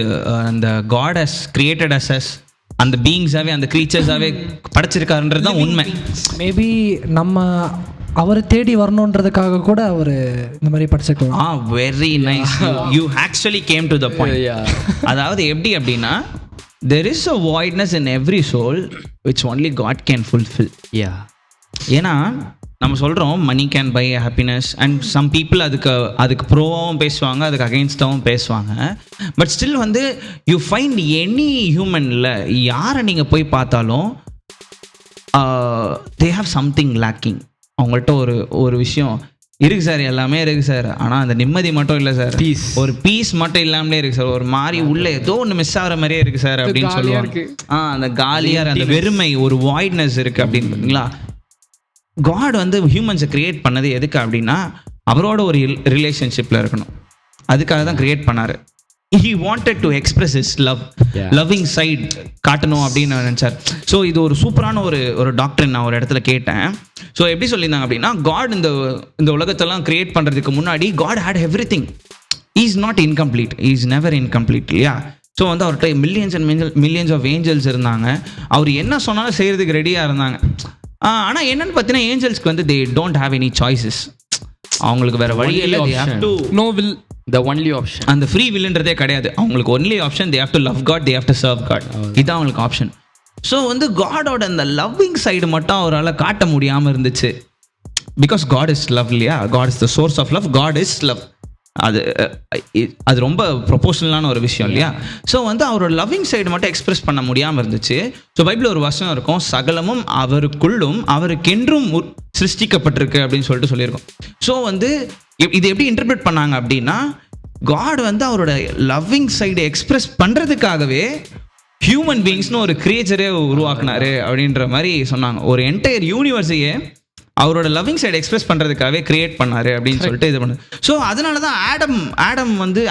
அந்த காட் ஹஸ் கிரியேட்டட் அஸ் அந்த பீயிங்ஸாகவே, அந்த க்ரீச்சர்ஸாகவே படைச்சிருக்காருன்றது தான் உண்மை. மேபி நம்ம அவரை தேடி வரணுன்றதுக்காக கூட அவர் இந்த மாதிரி படிச்சிருக்கலாம். Very nice. You actually came to the point. அதாவது எப்படி அப்படின்னா, there is a voidness in every soul which only God can fulfill. ஏன்னா நம்ம சொல்கிறோம் money can buy happiness, and some people அதுக்கு ப்ரோவாகவும் பேசுவாங்க, அதுக்கு அகெயின்ஸ்டாகவும் பேசுவாங்க. பட் ஸ்டில் வந்து யூ ஃபைண்ட் எனி ஹியூமனில் யாரை நீங்கள் போய் பார்த்தாலும் தே ஹாவ் சம்திங் லேக்கிங். அவங்கள்ட்ட ஒரு விஷயம் இருக்குது சார், எல்லாமே இருக்குது சார், ஆனால் அந்த நிம்மதி மட்டும் இல்லை சார், ஒரு பீஸ் மட்டும் இல்லாமலே இருக்குது சார், ஒரு மாதிரி உள்ள ஏதோ ஒன்று மிஸ் ஆகிற மாதிரியே இருக்குது சார் அப்படின்னு சொல்லுவாங்க. அந்த காலியாக அந்த வெறுமை, ஒரு வாய்ட்னஸ் இருக்குது அப்படின்னு பார்த்தீங்களா. காட் வந்து ஹியூமன்ஸை க்ரியேட் பண்ணது எதுக்கு அப்படின்னா, அவரோட ஒரு ரிலேஷன்ஷிப்பில் இருக்கணும். அதுக்காக தான் க்ரியேட் பண்ணார். he wanted to express his love, Yeah. loving side காட்டணும் அப்படின்னு நினச்சார். ஸோ இது ஒரு சூப்பரான ஒரு டாக்டர் நான் ஒரு இடத்துல கேட்டேன். ஸோ எப்படி சொல்லியிருந்தாங்க அப்படின்னா, காட் இந்த உலகத்தெல்லாம் கிரியேட் பண்ணுறதுக்கு முன்னாடி God had everything. Is not incomplete, is never incomplete இல்லையா? ஸோ வந்து அவர்கிட்ட மில்லியன்ஸ் ஆஃப் ஏஞ்சல்ஸ் இருந்தாங்க. அவர் என்ன சொன்னாலும் செய்கிறதுக்கு ரெடியாக இருந்தாங்க. ஆனால் என்னன்னு பார்த்தீங்கன்னா, ஏஞ்சல்ஸ்க்கு வந்து they don't have any choices. அவங்களுக்கு வேற வழி இல்லை. they have to no will. The only option. அந்த ஃப்ரீ வில்ன்றதே கிடையாது அவங்களுக்கு. Only option they have to love God, they have to serve God. இதுதான் அவங்களுக்கு ஆப்ஷன். ஸோ வந்து காடோட அந்த லவ்விங் சைடு மட்டும் அவரால் காட்ட முடியாமல் இருந்துச்சு. பிகாஸ் காட் இஸ் லவ் இல்லையா? God is the source of love, God is love. அது ரொம்ப ப்ரொபோஷனலான ஒரு விஷயம் இல்லையா? ஸோ வந்து அவரோட லவ்விங் சைடு மட்டும் எக்ஸ்பிரஸ் பண்ண முடியாமல் இருந்துச்சு. ஸோ பைபிள் ஒரு வசனம் இருக்கும், சகலமும் அவருக்குள்ளும் அவருக்கென்றும் சிருஷ்டிக்கப்பட்டிருக்கு அப்படின்னு சொல்லிட்டு சொல்லியிருக்கோம். ஸோ வந்து இது எப்படி இன்டர்பிரேட் பண்ணாங்க அப்படின்னா, காட் வந்து அவரோட லவ்விங் சைடு எக்ஸ்பிரஸ் பண்ணுறதுக்காகவே ஹியூமன் பீயிங்ஸ்னு ஒரு கிரியேச்சரே உருவாக்குனாரு அப்படின்ற மாதிரி சொன்னாங்க. ஒரு என்டையர் யூனிவர்ஸையே அவரோட லவ்விங் சைடு எக்ஸ்பிரஸ் பண்ணுறதுக்காகவே கிரியேட் பண்ணாரு அப்படின்னு சொல்லிட்டு இது பண்ணு. ஸோ அதனால தான்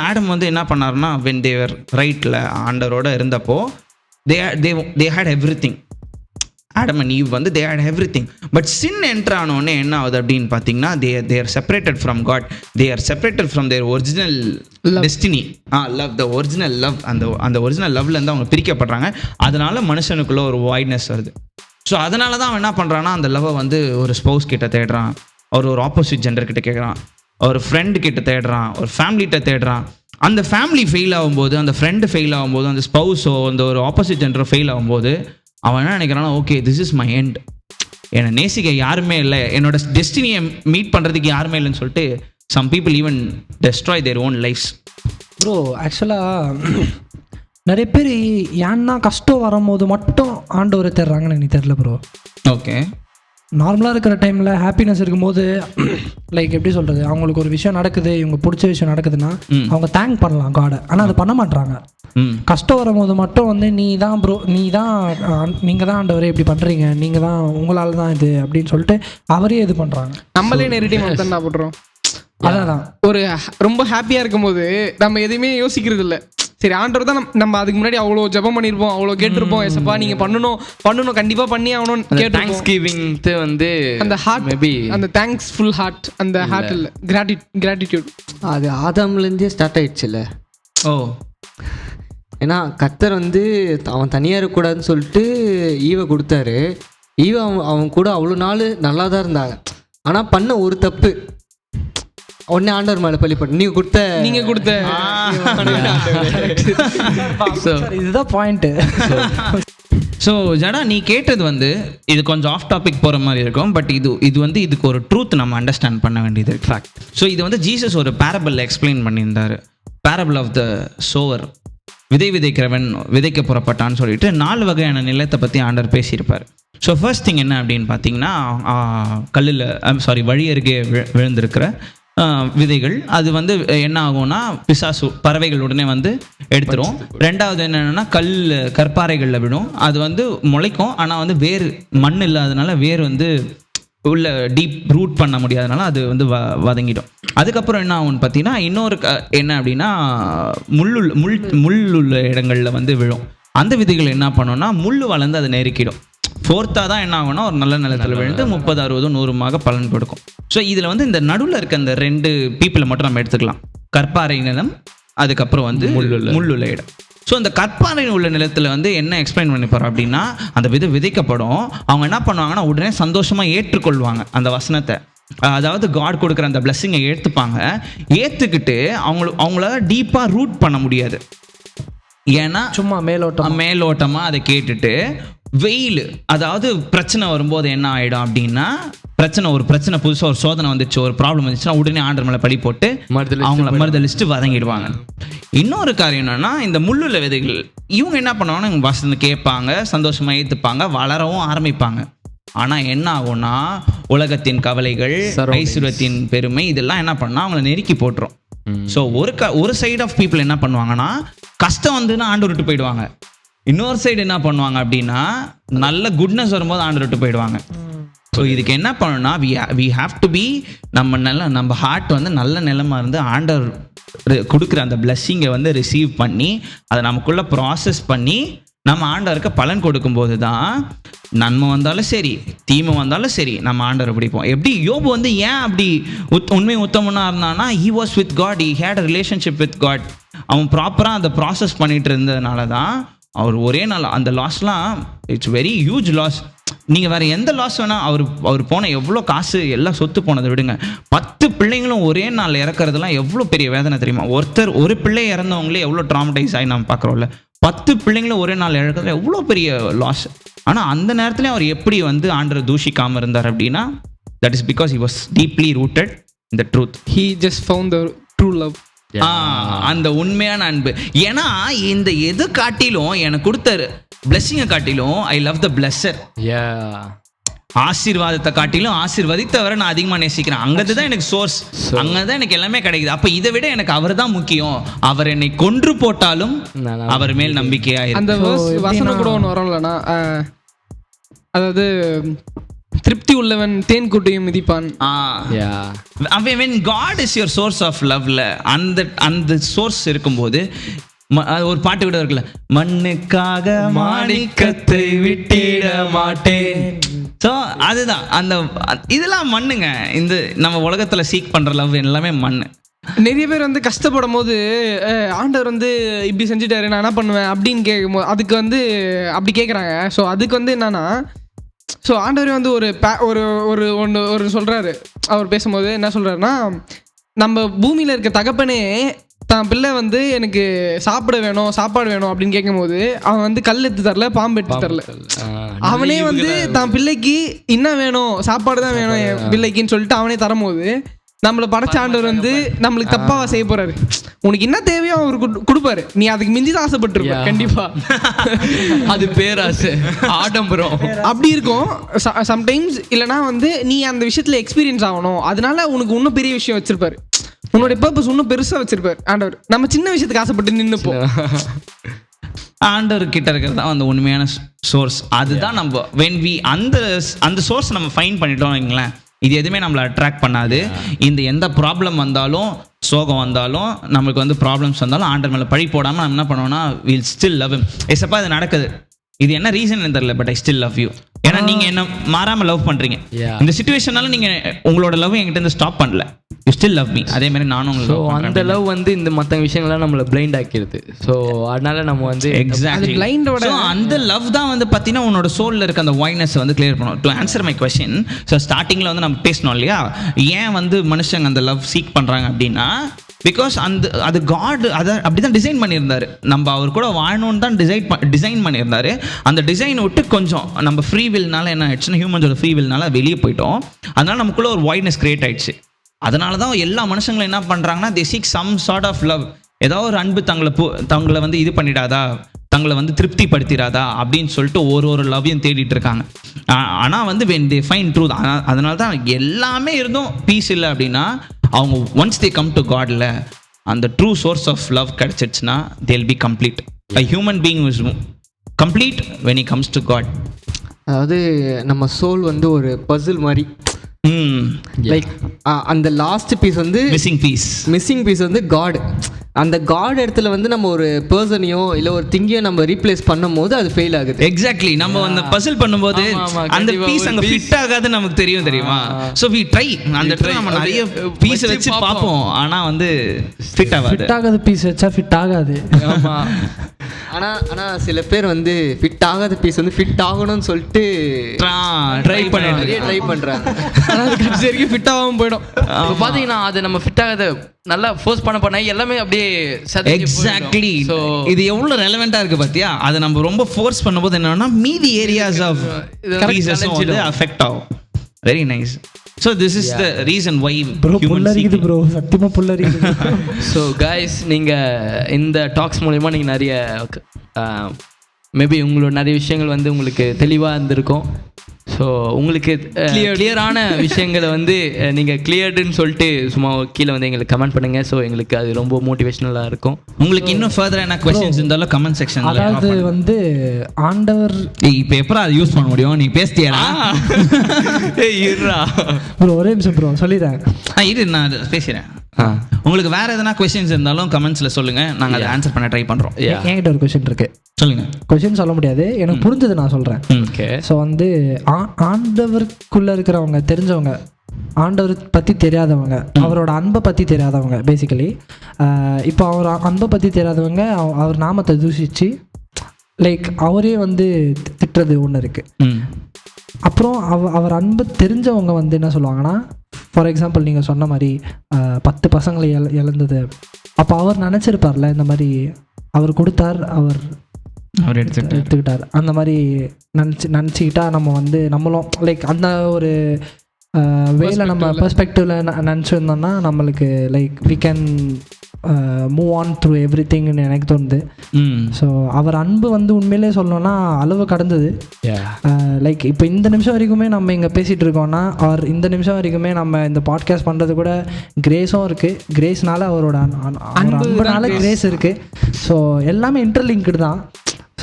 ஆடம் வந்து என்ன பண்ணாருன்னா, வென் தேவர் ரைட்டில் ஆண்டரோட இருந்தப்போ they had everything. Adam and Eve வந்து they had everything. But sin enter ஆனோடனே என்ன ஆகுது அப்படின்னு பார்த்தீங்கன்னா, they are separated from God. They are separated from their original destiny. Love, the original love. அந்த ஒரிஜினல் லவ்லேருந்து அவங்க பிரிக்கப்படுறாங்க. அதனால மனுஷனுக்குள்ள ஒரு வாய்ட்னஸ் வருது. ஸோ அதனால தான் அவன் என்ன பண்ணுறான்னா, அந்த லவ்வை வந்து ஒரு ஸ்பௌஸ் கிட்ட தேடுறான், ஒரு ஆப்போசிட் ஜெண்டர் கிட்ட கேட்குறான், ஒரு ஃப்ரெண்டு கிட்ட தேடுறான், ஒரு ஃபேமிலிகிட்ட தேடுறான். அந்த ஃபேமிலி ஃபெயில் ஆகும்போது, அந்த ஃப்ரெண்டு ஃபெயில் ஆகும்போது, அந்த ஸ்பௌஸோ அந்த ஒரு ஆப்போசிட் ஜெண்டரோ ஃபெயில் ஆகும்போது அவன் என்ன நினைக்கிறான்னா, okay this is my end, என்னை நேசிக்க யாருமே இல்லை, என்னோட டெஸ்டினியை மீட் பண்ணுறதுக்கு யாருமே இல்லைன்னு சொல்லிட்டு some people even destroy their own lifes. Bro ஆக்சுவலாக நிறைய பேர் ஏன்னா கஷ்டம் வரும்போது மட்டும் ஆண்டவரை தேடுறாங்கன்னு எனக்கு தெரியல ப்ரோ. ஓகே, நார்மலாக இருக்கிற டைமில் ஹாப்பினஸ் இருக்கும்போது லைக் எப்படி சொல்கிறது, அவங்களுக்கு ஒரு விஷயம் நடக்குது, இவங்க பிடிச்ச விஷயம் நடக்குதுன்னா அவங்க தேங்க் பண்ணலாம் காடை. ஆனால் அது பண்ண மாட்றாங்க. கஷ்டம் வரும்போது மட்டும் வந்து நீ தான் ப்ரோ, நீங்கள் தான் ஆண்டவரே இப்படி பண்ணுறீங்க, நீங்கள் தான், உங்களால் தான் இது அப்படின்னு சொல்லிட்டு அவரே இது பண்ணுறாங்க. நம்மளே நெரேட்டிவ் தான் போடுறோம். அதான் ஒரு ரொம்ப ஹாப்பியாக இருக்கும்போது நம்ம எதையுமே யோசிக்கிறது இல்லை. சரி, ஆண்டவர் தான் நம்ம அதுக்கு முன்னாடி அவ்வளோ ஜெபம் பண்ணியிருப்போம், அவ்வளோ கேட்டிருப்போம், எஸ்ப்பா நீங்கள் பண்ணணும் கண்டிப்பாக பண்ணி ஆகணும்னு கேட்டு தேங்க்ஸ் கிவிங் வந்து அந்த ஹார்ட், மேபி அந்த தேங்க்ஸ் ஃபுல் ஹார்ட், அந்த ஹார்ட் இல்லை கிராட்டிடியூட். அது ஆதாம்லேருந்தே ஸ்டார்ட் ஆயிடுச்சுல்ல. ஓ, ஏன்னா கர்த்தர் வந்து அவன் தனியாக இருக்கக்கூடாதுன்னு சொல்லிட்டு ஈவை கொடுத்தாரு. ஈவை அவன் கூட அவ்வளோ நாள் நல்லா தான் இருந்தாங்க. ஆனால் பண்ண ஒரு தப்பு உடனே ஆண்டவர் மேலே பழிப்பட்டு நீங்கள் கொடுத்த இதுதான் பாயிண்ட்டு. ஸோ ஜடா, நீ கேட்டது வந்து இது கொஞ்சம் ஆஃப் டாபிக் போகிற மாதிரி இருக்கும். பட் இது வந்து இதுக்கு ஒரு ட்ரூத் நம்ம அண்டர்ஸ்டாண்ட் பண்ண வேண்டியது இருக்கு. ஃபேக்ட். ஸோ இது வந்து ஜீசஸ் ஒரு பேரபிள் எக்ஸ்பிளைன் பண்ணியிருந்தார். பேரபிள் ஆஃப் த சோவர், விதைக்கிறவன் விதைக்க புறப்பட்டான்னு சொல்லிட்டு 4 வகையான நிலத்தை பற்றி ஆண்டவர் பேசியிருப்பார். ஸோ ஃபர்ஸ்ட் திங் என்ன அப்படின்னு பார்த்தீங்கன்னா, வழி அருகே விழுந்திருக்கிற விதைகள். அது வந்து என்ன ஆகும்னா, பிசாசு பறவைகள் உடனே வந்து எடுத்துரும். ரெண்டாவது என்னென்னா, கற்பாறைகளில் விடும். அது வந்து முளைக்கும், ஆனால் வந்து வேர் மண் இல்லாதனால வேர் வந்து உள்ள டீப் ரூட் பண்ண முடியாதனால அது வந்து வதங்கிடும். அதுக்கப்புறம் என்ன ஆகும்னு பார்த்தீங்கன்னா, இன்னொரு என்ன அப்படின்னா, முள் உள்ள இடங்களில் வந்து விழும். அந்த விதைகள் என்ன பண்ணோம்னா, முள் வளர்ந்து அதை நெருக்கிடும். ஃபோர்த்தாக தான் என்ன ஆகும்னா, ஒரு நல்ல நிலத்தில் விழுந்து 30, 60, 100 பலன் கொடுக்கும். ஸோ இதில் வந்து இந்த நடுவில் இருக்க இந்த 2 பீப்புளை மட்டும் நம்ம எடுத்துக்கலாம். கற்பாறை நிலம், அதுக்கப்புறம் வந்து முள்ளுள்ள இடம். ஸோ இந்த கற்பாறை உள்ள நிலத்தில் வந்து என்ன எக்ஸ்பிளைன் பண்ணி போகிறோம் அப்படின்னா, அந்த விதைக்கப்படும். அவங்க என்ன பண்ணுவாங்கன்னா, உடனே சந்தோஷமாக ஏற்றுக்கொள்வாங்க அந்த வசனத்தை. அதாவது காட் கொடுக்குற அந்த பிளெஸ்ஸிங்கை ஏற்றுப்பாங்க. ஏற்றுக்கிட்டு அவங்களால டீப்பாக ரூட் பண்ண முடியாது. ஏன்னா சும்மா மேலோட்டமாக அதை கேட்டுட்டு வெயில், அதாவது பிரச்சனை வரும்போது என்ன ஆகிடும் அப்படின்னா, பிரச்சனை புதுசாக ஒரு சோதனை வந்துச்சு, ஒரு ப்ராப்ளம் வந்துச்சுன்னா உடனே ஆண்டர் மேலே பழி போட்டு அவங்கள மறுதலிச்சுட்டு வதங்கிடுவாங்க. இன்னொரு காரியம் என்னன்னா, இந்த முள்ளுள்ள விதைகள் இவங்க என்ன பண்ணுவாங்கன்னா, இவங்க வசந்து கேட்பாங்க, சந்தோஷமாக ஏற்றுப்பாங்க, வளரவும் ஆரம்பிப்பாங்க. ஆனால் என்ன ஆகும்னா, உலகத்தின் கவலைகள், ஐஸ்வர்யத்தின் பெருமை, இதெல்லாம் என்ன பண்ணால் அவங்கள நெருக்கி போட்டுரும். ஸோ ஒரு சைடு ஆஃப் பீப்புள் என்ன பண்ணுவாங்கன்னா, கஷ்டம் வந்துன்னா ஆண்டு விட்டு போயிடுவாங்க. இன்னொரு சைடு என்ன பண்ணுவாங்க அப்படின்னா, நல்ல குட்னஸ் வரும்போது ஆண்டு விட்டு போயிடுவாங்க. ஸோ இதுக்கு என்ன பண்ணணும்னா, வி ஹாவ் டு பி நம்ம ஹார்ட் வந்து நல்ல நிலமா இருந்து ஆண்டர் கொடுக்குற அந்த பிளெஸ்ஸிங்கை வந்து ரிசீவ் பண்ணி அதை நமக்குள்ளே ப்ராசஸ் பண்ணி நம்ம ஆண்டவருக்கு பலன் கொடுக்கும்போது தான் நன்மை வந்தாலும் சரி தீமை வந்தாலும் சரி நம்ம ஆண்டவரை பிடிப்போம். எப்படி யோபு வந்து ஏன் அப்படி உண்மை உத்தமனாக இருந்தான்னா, he was with God, he had a relationship with God. அவன் ப்ராப்பராக அதை ப்ராசஸ் பண்ணிட்டு இருந்ததுனால தான் அவர் ஒரே நாள் அந்த லாஸ்லாம் இட்ஸ் வெரி ஹியூஜ் லாஸ். நீங்கள் வேறு எந்த லாஸ் வேணால் அவர் போன எவ்வளோ காசு எல்லாம் சொத்து போனதை விடுங்க, 10 பிள்ளைங்களும் ஒரே நாள் இறக்குறதுலாம் எவ்வளோ பெரிய வேதனை தெரியுமா? ஒரு பிள்ளை இறந்தவங்களே எவ்வளோ ட்ராமடைஸ் ஆகி நம்ம பார்க்குறோம்ல, 10 பிள்ளைங்களும் ஒரே நாள் இழக்கிறது எவ்வளோ பெரிய லாஸ். ஆனால் அந்த நேரத்துலேயும் அவர் எப்படி வந்து ஆண்டரை தூஷிக்காமல் இருந்தார் அப்படின்னா, that is because he was deeply rooted in the truth. He just found the true love. அந்த உண்மையான அன்பு. ஏன்னா இந்த எது காட்டிலும் எனக்கு கொடுத்த பிளெஸ்ஸிங்கை காட்டிலும் ஐ லவ் த பிளெஸ்ஸர். ஆசீர்வாதத்தை காட்டிலும் ஆசீர்வதித்தவரை நான் அதிகமாக நேசிக்கிறேன். அங்கதான் எனக்கு சோர்ஸ், அங்கதான் எனக்கு எல்லாமே கிடைக்குது. அப்ப இதை விட எனக்கு அவர் தான் முக்கியம். அவர் என்னை கொன்று போட்டாலும் அவர் மேல் நம்பிக்கையா அந்த வசனம் கூட ஒன்று வரும்லண்ணா, அதாவது திருப்தி உள்ளவன் தேன் கூட்டையும் மிதிப்பான். when God is your source of loveல அந்த சோர்ஸ் இருக்கும்போது ஒரு பாட்டு கூட இருக்குல்ல, மண்ணுக்காக மாணிக்கத்தை விட்டிட மாட்டேன். ஸோ அதுதான் அந்த இதெல்லாம் மண்ணுங்க. இந்த நம்ம உலகத்துல சீக் பண்ற லவ் எல்லாமே மண்ணு. நிறைய பேர் வந்து கஷ்டப்படும் போது ஆண்டவர் வந்து இப்படி செஞ்சுட்டாரு நான் என்ன பண்ணுவேன் அப்படின்னு கேட்கும்போது அதுக்கு வந்து அப்படி கேட்குறாங்க. ஸோ அதுக்கு வந்து என்னன்னா, ஸோ ஆண்டவரே வந்து ஒரு சொல்கிறாரு. அவர் பேசும்போது என்ன சொல்கிறாருன்னா, நம்ம பூமியில் இருக்க தகப்பனே தான் பிள்ளை வந்து எனக்கு சாப்பாடு வேணும் அப்படின்னு கேட்கும்போது அவன் வந்து கல் எடுத்து தரல, பாம்பு எடுத்து தரல. அவனே வந்து தான் பிள்ளைக்கு என்ன வேணும், சாப்பாடு தான் வேணும் என் பிள்ளைக்குன்னு சொல்லிட்டு அவனே தரும்போது நம்மளை படைச்ச ஆண்டவர் வந்து நம்மளுக்கு தப்பாவா செய்ய போறாரு? உனக்கு என்ன தேவையோ அவர் கொடுப்பாரு, நீ அதுக்கு மிஞ்சி தான் ஆசைப்பட்டிருப்ப கண்டிப்பா. அது பேராசை, ஆடம்பரம் அப்படி இருக்கும் சம்டைம்ஸ். இல்லைனா வந்து நீ அந்த விஷயத்துல எக்ஸ்பீரியன்ஸ் ஆகணும், அதனால உனக்கு இன்னும் பெரிய விஷயம் வச்சிருப்பாரு, உன்னுடைய பர்பஸ் இன்னும் பெருசா வச்சிருப்பாரு ஆண்டவர். நம்ம சின்ன விஷயத்துக்கு ஆசைப்பட்டு நின்னுப்போம். ஆண்டவர் கிட்ட இருக்கிறது தான் அந்த உண்மையான சோர்ஸ். அதுதான் நம்ம when we அந்த சோர்ஸ் நம்ம ஃபைண்ட் பண்ணிட்டோம் வைங்களேன், இது எதுவுமே நம்மளை அட்ராக்ட் பண்ணாது. இந்த எந்த ப்ராப்ளம் வந்தாலும், சோகம் வந்தாலும், நம்மளுக்கு வந்து ப்ராப்ளம்ஸ் வந்தாலும் ஆண்டவர் மேலே பழி போடாமல் நம்ம என்ன பண்ணுவோம்னா, we'll still love him. ஏசப்பா இது நடக்குது, இது என்ன ரீசன் தெரியல, but I still love you. ஏன்னா நீங்க என்ன மாறாம லவ் பண்றீங்க. இந்த சிச்சுவேஷனால நீங்க உங்களோட லவ் என்கிட்ட இருந்து ஸ்டாப் பண்ணல, யூ ஸ்டில் லவ் மீ. அதே மாதிரி நானும் உங்களுக்கு அந்த லவ் வந்து இந்த மற்ற விஷயங்கள்லாம் நம்மளை பிளைண்ட் ஆக்கிடுது. ஸோ அதனால நம்ம வந்து எக்ஸாக்ட்லி பிளைண்டோட அந்த லவ் தான் வந்து பார்த்தீங்கன்னா உன்னோட சோல்ல இருக்க அந்த வாய்னஸ் வந்து கிளியர் பண்ணும். To answer my question, so ஸ்டார்டிங்ல வந்து நம்ம பேசணும் இல்லையா, ஏன் வந்து மனுஷங்க அந்த லவ் சீக் பண்றாங்க அப்படின்னா, பிகாஸ் அது காட் அதை அப்படி தான் டிசைன் பண்ணியிருந்தாரு. நம்ம அவர் கூட வாழணும்னு தான் டிசைன் பண்ணியிருந்தாரு. அந்த டிசைனை விட்டு கொஞ்சம் நம்ம ஃப்ரீ வில்னால என்ன ஆயிடுச்சுன்னா, ஹியூமன்ஸோட ஃப்ரீ வில்னால வெளியே போயிட்டோம். அதனால நமக்குள்ள ஒரு வாய்ட்னஸ் கிரியேட் ஆயிடுச்சு. அதனால தான் எல்லா மனுஷங்களும் என்ன பண்ணுறாங்கன்னா, they seek some sort of love. ஏதோ ஒரு அன்பு தங்களை வந்து இது பண்ணிடாதா, தங்களை வந்து திருப்திப்படுத்திடாதா அப்படின்னு சொல்லிட்டு ஒரு லவ்வையும் தேடிட்டு இருக்காங்க. ஆனால் வந்து when they find truth, அதனால தான் எல்லாமே இருந்தும் பீஸ் இல்லை அப்படின்னா, அவங்க ஒன்ஸ் தே கம் டு காட்ல அந்த ட்ரூ சோர்ஸ் ஆஃப் லவ் கிடைச்சிடுச்சுன்னா they'll be complete. A human being is complete when he comes to God. அதாவது நம்ம சோல் வந்து ஒரு பசில் மாதிரி, லைக் அந்த லாஸ்ட் பீஸ் வந்து மிஸ்ஸிங் பீஸ் வந்து காட். அந்த காட் இடத்துல வந்து நம்ம ஒரு பர்சனையோ இல்லை ஒரு திங்கையோ நம்ம ரீப்ளேஸ் பண்ணும் போது அது ஃபெயில் ஆகுது. எக்ஸாக்ட்லி. நம்ம அந்த பசில் பண்ணும்போது அந்த பீஸ் அங்க ஃபிட் ஆகாது நமக்கு தெரியுமா. ஸோ வி ட்ரை அந்த இடத்துல நம்ம நிறைய பீஸ் வச்சு பார்ப்போம், ஆனா வந்து ஃபிட் ஆகாது பீஸ் வச்சா ஃபிட் ஆகாது. ஆமா. ஆனா சில பேர் வந்து ஃபிட் ஆகாத பீஸ் வந்து ஃபிட் ஆகணும்னு சொல்லிட்டு ட்ரை பண்றாங்க. கடைசி வரைக்கும் ஃபிட் ஆகாம போயிடும். பாத்தீங்கன்னா அது நம்ம ஃபிட் ஆகாத நல்லா ஃபோர்ஸ் பண்ண எல்லாமே அப்படியே எக்ஸாக்ட்லி. ஸோ இது எவ்வளோ ரெலவெண்ட்டாக இருக்குது பார்த்தியா. அதை நம்ம ரொம்ப ஃபோர்ஸ் பண்ணும்போது என்னன்னா மீதி ஏரியாஸ் ஆஃப் பீசஸும் வந்து அஃபெக்ட் ஆகும். Very nice. So this is the reason why bro சத்தியமாக புல்லரிக்குது. ஸோ கைஸ், நீங்கள் இந்த டாக்ஸ் மூலமா நீங்கள் நிறைய மேபி உங்களோட நிறைய விஷயங்கள் வந்து உங்களுக்கு தெளிவாக இருந்திருக்கும். ஸோ உங்களுக்கு கிளியரான விஷயங்களை வந்து நீங்கள் கிளியர்டுன்னு சொல்லிட்டு சும்மா கீழே வந்து எங்களுக்கு கமெண்ட் பண்ணுங்கள். ஸோ எங்களுக்கு அது ரொம்ப மோட்டிவேஷ்னலாக இருக்கும். உங்களுக்கு இன்னும் ஃபர்தர் என்ன கொஸ்டின்ஸ் இருந்தாலும் கமெண்ட் செக்ஷன். அதாவது வந்து ஆண்டவர் இப்போ எப்போ அதை யூஸ் பண்ண முடியும், நீ பேசிட்டியா? இருடா ப்ரோ ஒரே நிமிஷம் ப்ரோ சொல்லிடுறேன். இரு நான் பேசுகிறேன். உங்களுக்கு வேற எதனா கொஸ்டின்ஸ் இருந்தாலும் கமெண்ட்ஸ்ல சொல்லுங்க, நாங்க அதை ஆன்சர் பண்ண ட்ரை பண்றோம். என்கிட்ட ஒரு கொஸ்டின் இருக்கு. சொல்லுங்க. கொஸ்டின் சொல்ல முடியாது, எனக்கு புரிஞ்சது நான் சொல்றேன். ஓகே. ஸோ வந்து ஆண்டவருக்குள்ள இருக்கிறவங்க, தெரிஞ்சவங்க, ஆண்டவர் பற்றி தெரியாதவங்க, அவரோட அன்பை பற்றி தெரியாதவங்க, பேசிக்கலி இப்போ அவர் அன்பை பற்றி தெரியாதவங்க அவர் நாமத்தை தூஷிச்சு லைக் அவரே வந்து திட்டுறது ஒன்று இருக்குது. அப்புறம் அவர் அன்பு தெரிஞ்சவங்க வந்து என்ன சொல்லுவாங்கன்னா, ஃபார் எக்ஸாம்பிள் நீங்கள் சொன்ன மாதிரி 10 பசங்களை இழந்தது, அப்போ அவர் நினச்சிருப்பார்ல இந்த மாதிரி அவர் கொடுத்தார், அவர் எடுத்துக்கிட்டார், அந்த மாதிரி நினச்சிக்கிட்டா நம்ம வந்து நம்மளும் லைக் அந்த ஒரு வேலை நம்ம பெர்ஸ்பெக்டிவில் நினச்சிருந்தோம்னா நம்மளுக்கு like we can move on through every திங்னு எனக்கு தோணுது. ஸோ அவர் அன்பு வந்து உண்மையிலே சொல்லணும்னா அளவு கடந்தது. லைக் இப்போ இந்த நிமிஷம் வரைக்குமே நம்ம இங்கே பேசிகிட்டு இருக்கோம்னா, அவர் இந்த நிமிஷம் வரைக்குமே நம்ம இந்த பாட்காஸ்ட் பண்ணுறது கூட கிரேஸும் இருக்குது, கிரேஸ்னால அவரோட அன்புனால கிரேஸ் இருக்குது. ஸோ எல்லாமே இன்டர்லிங்க்டு தான்.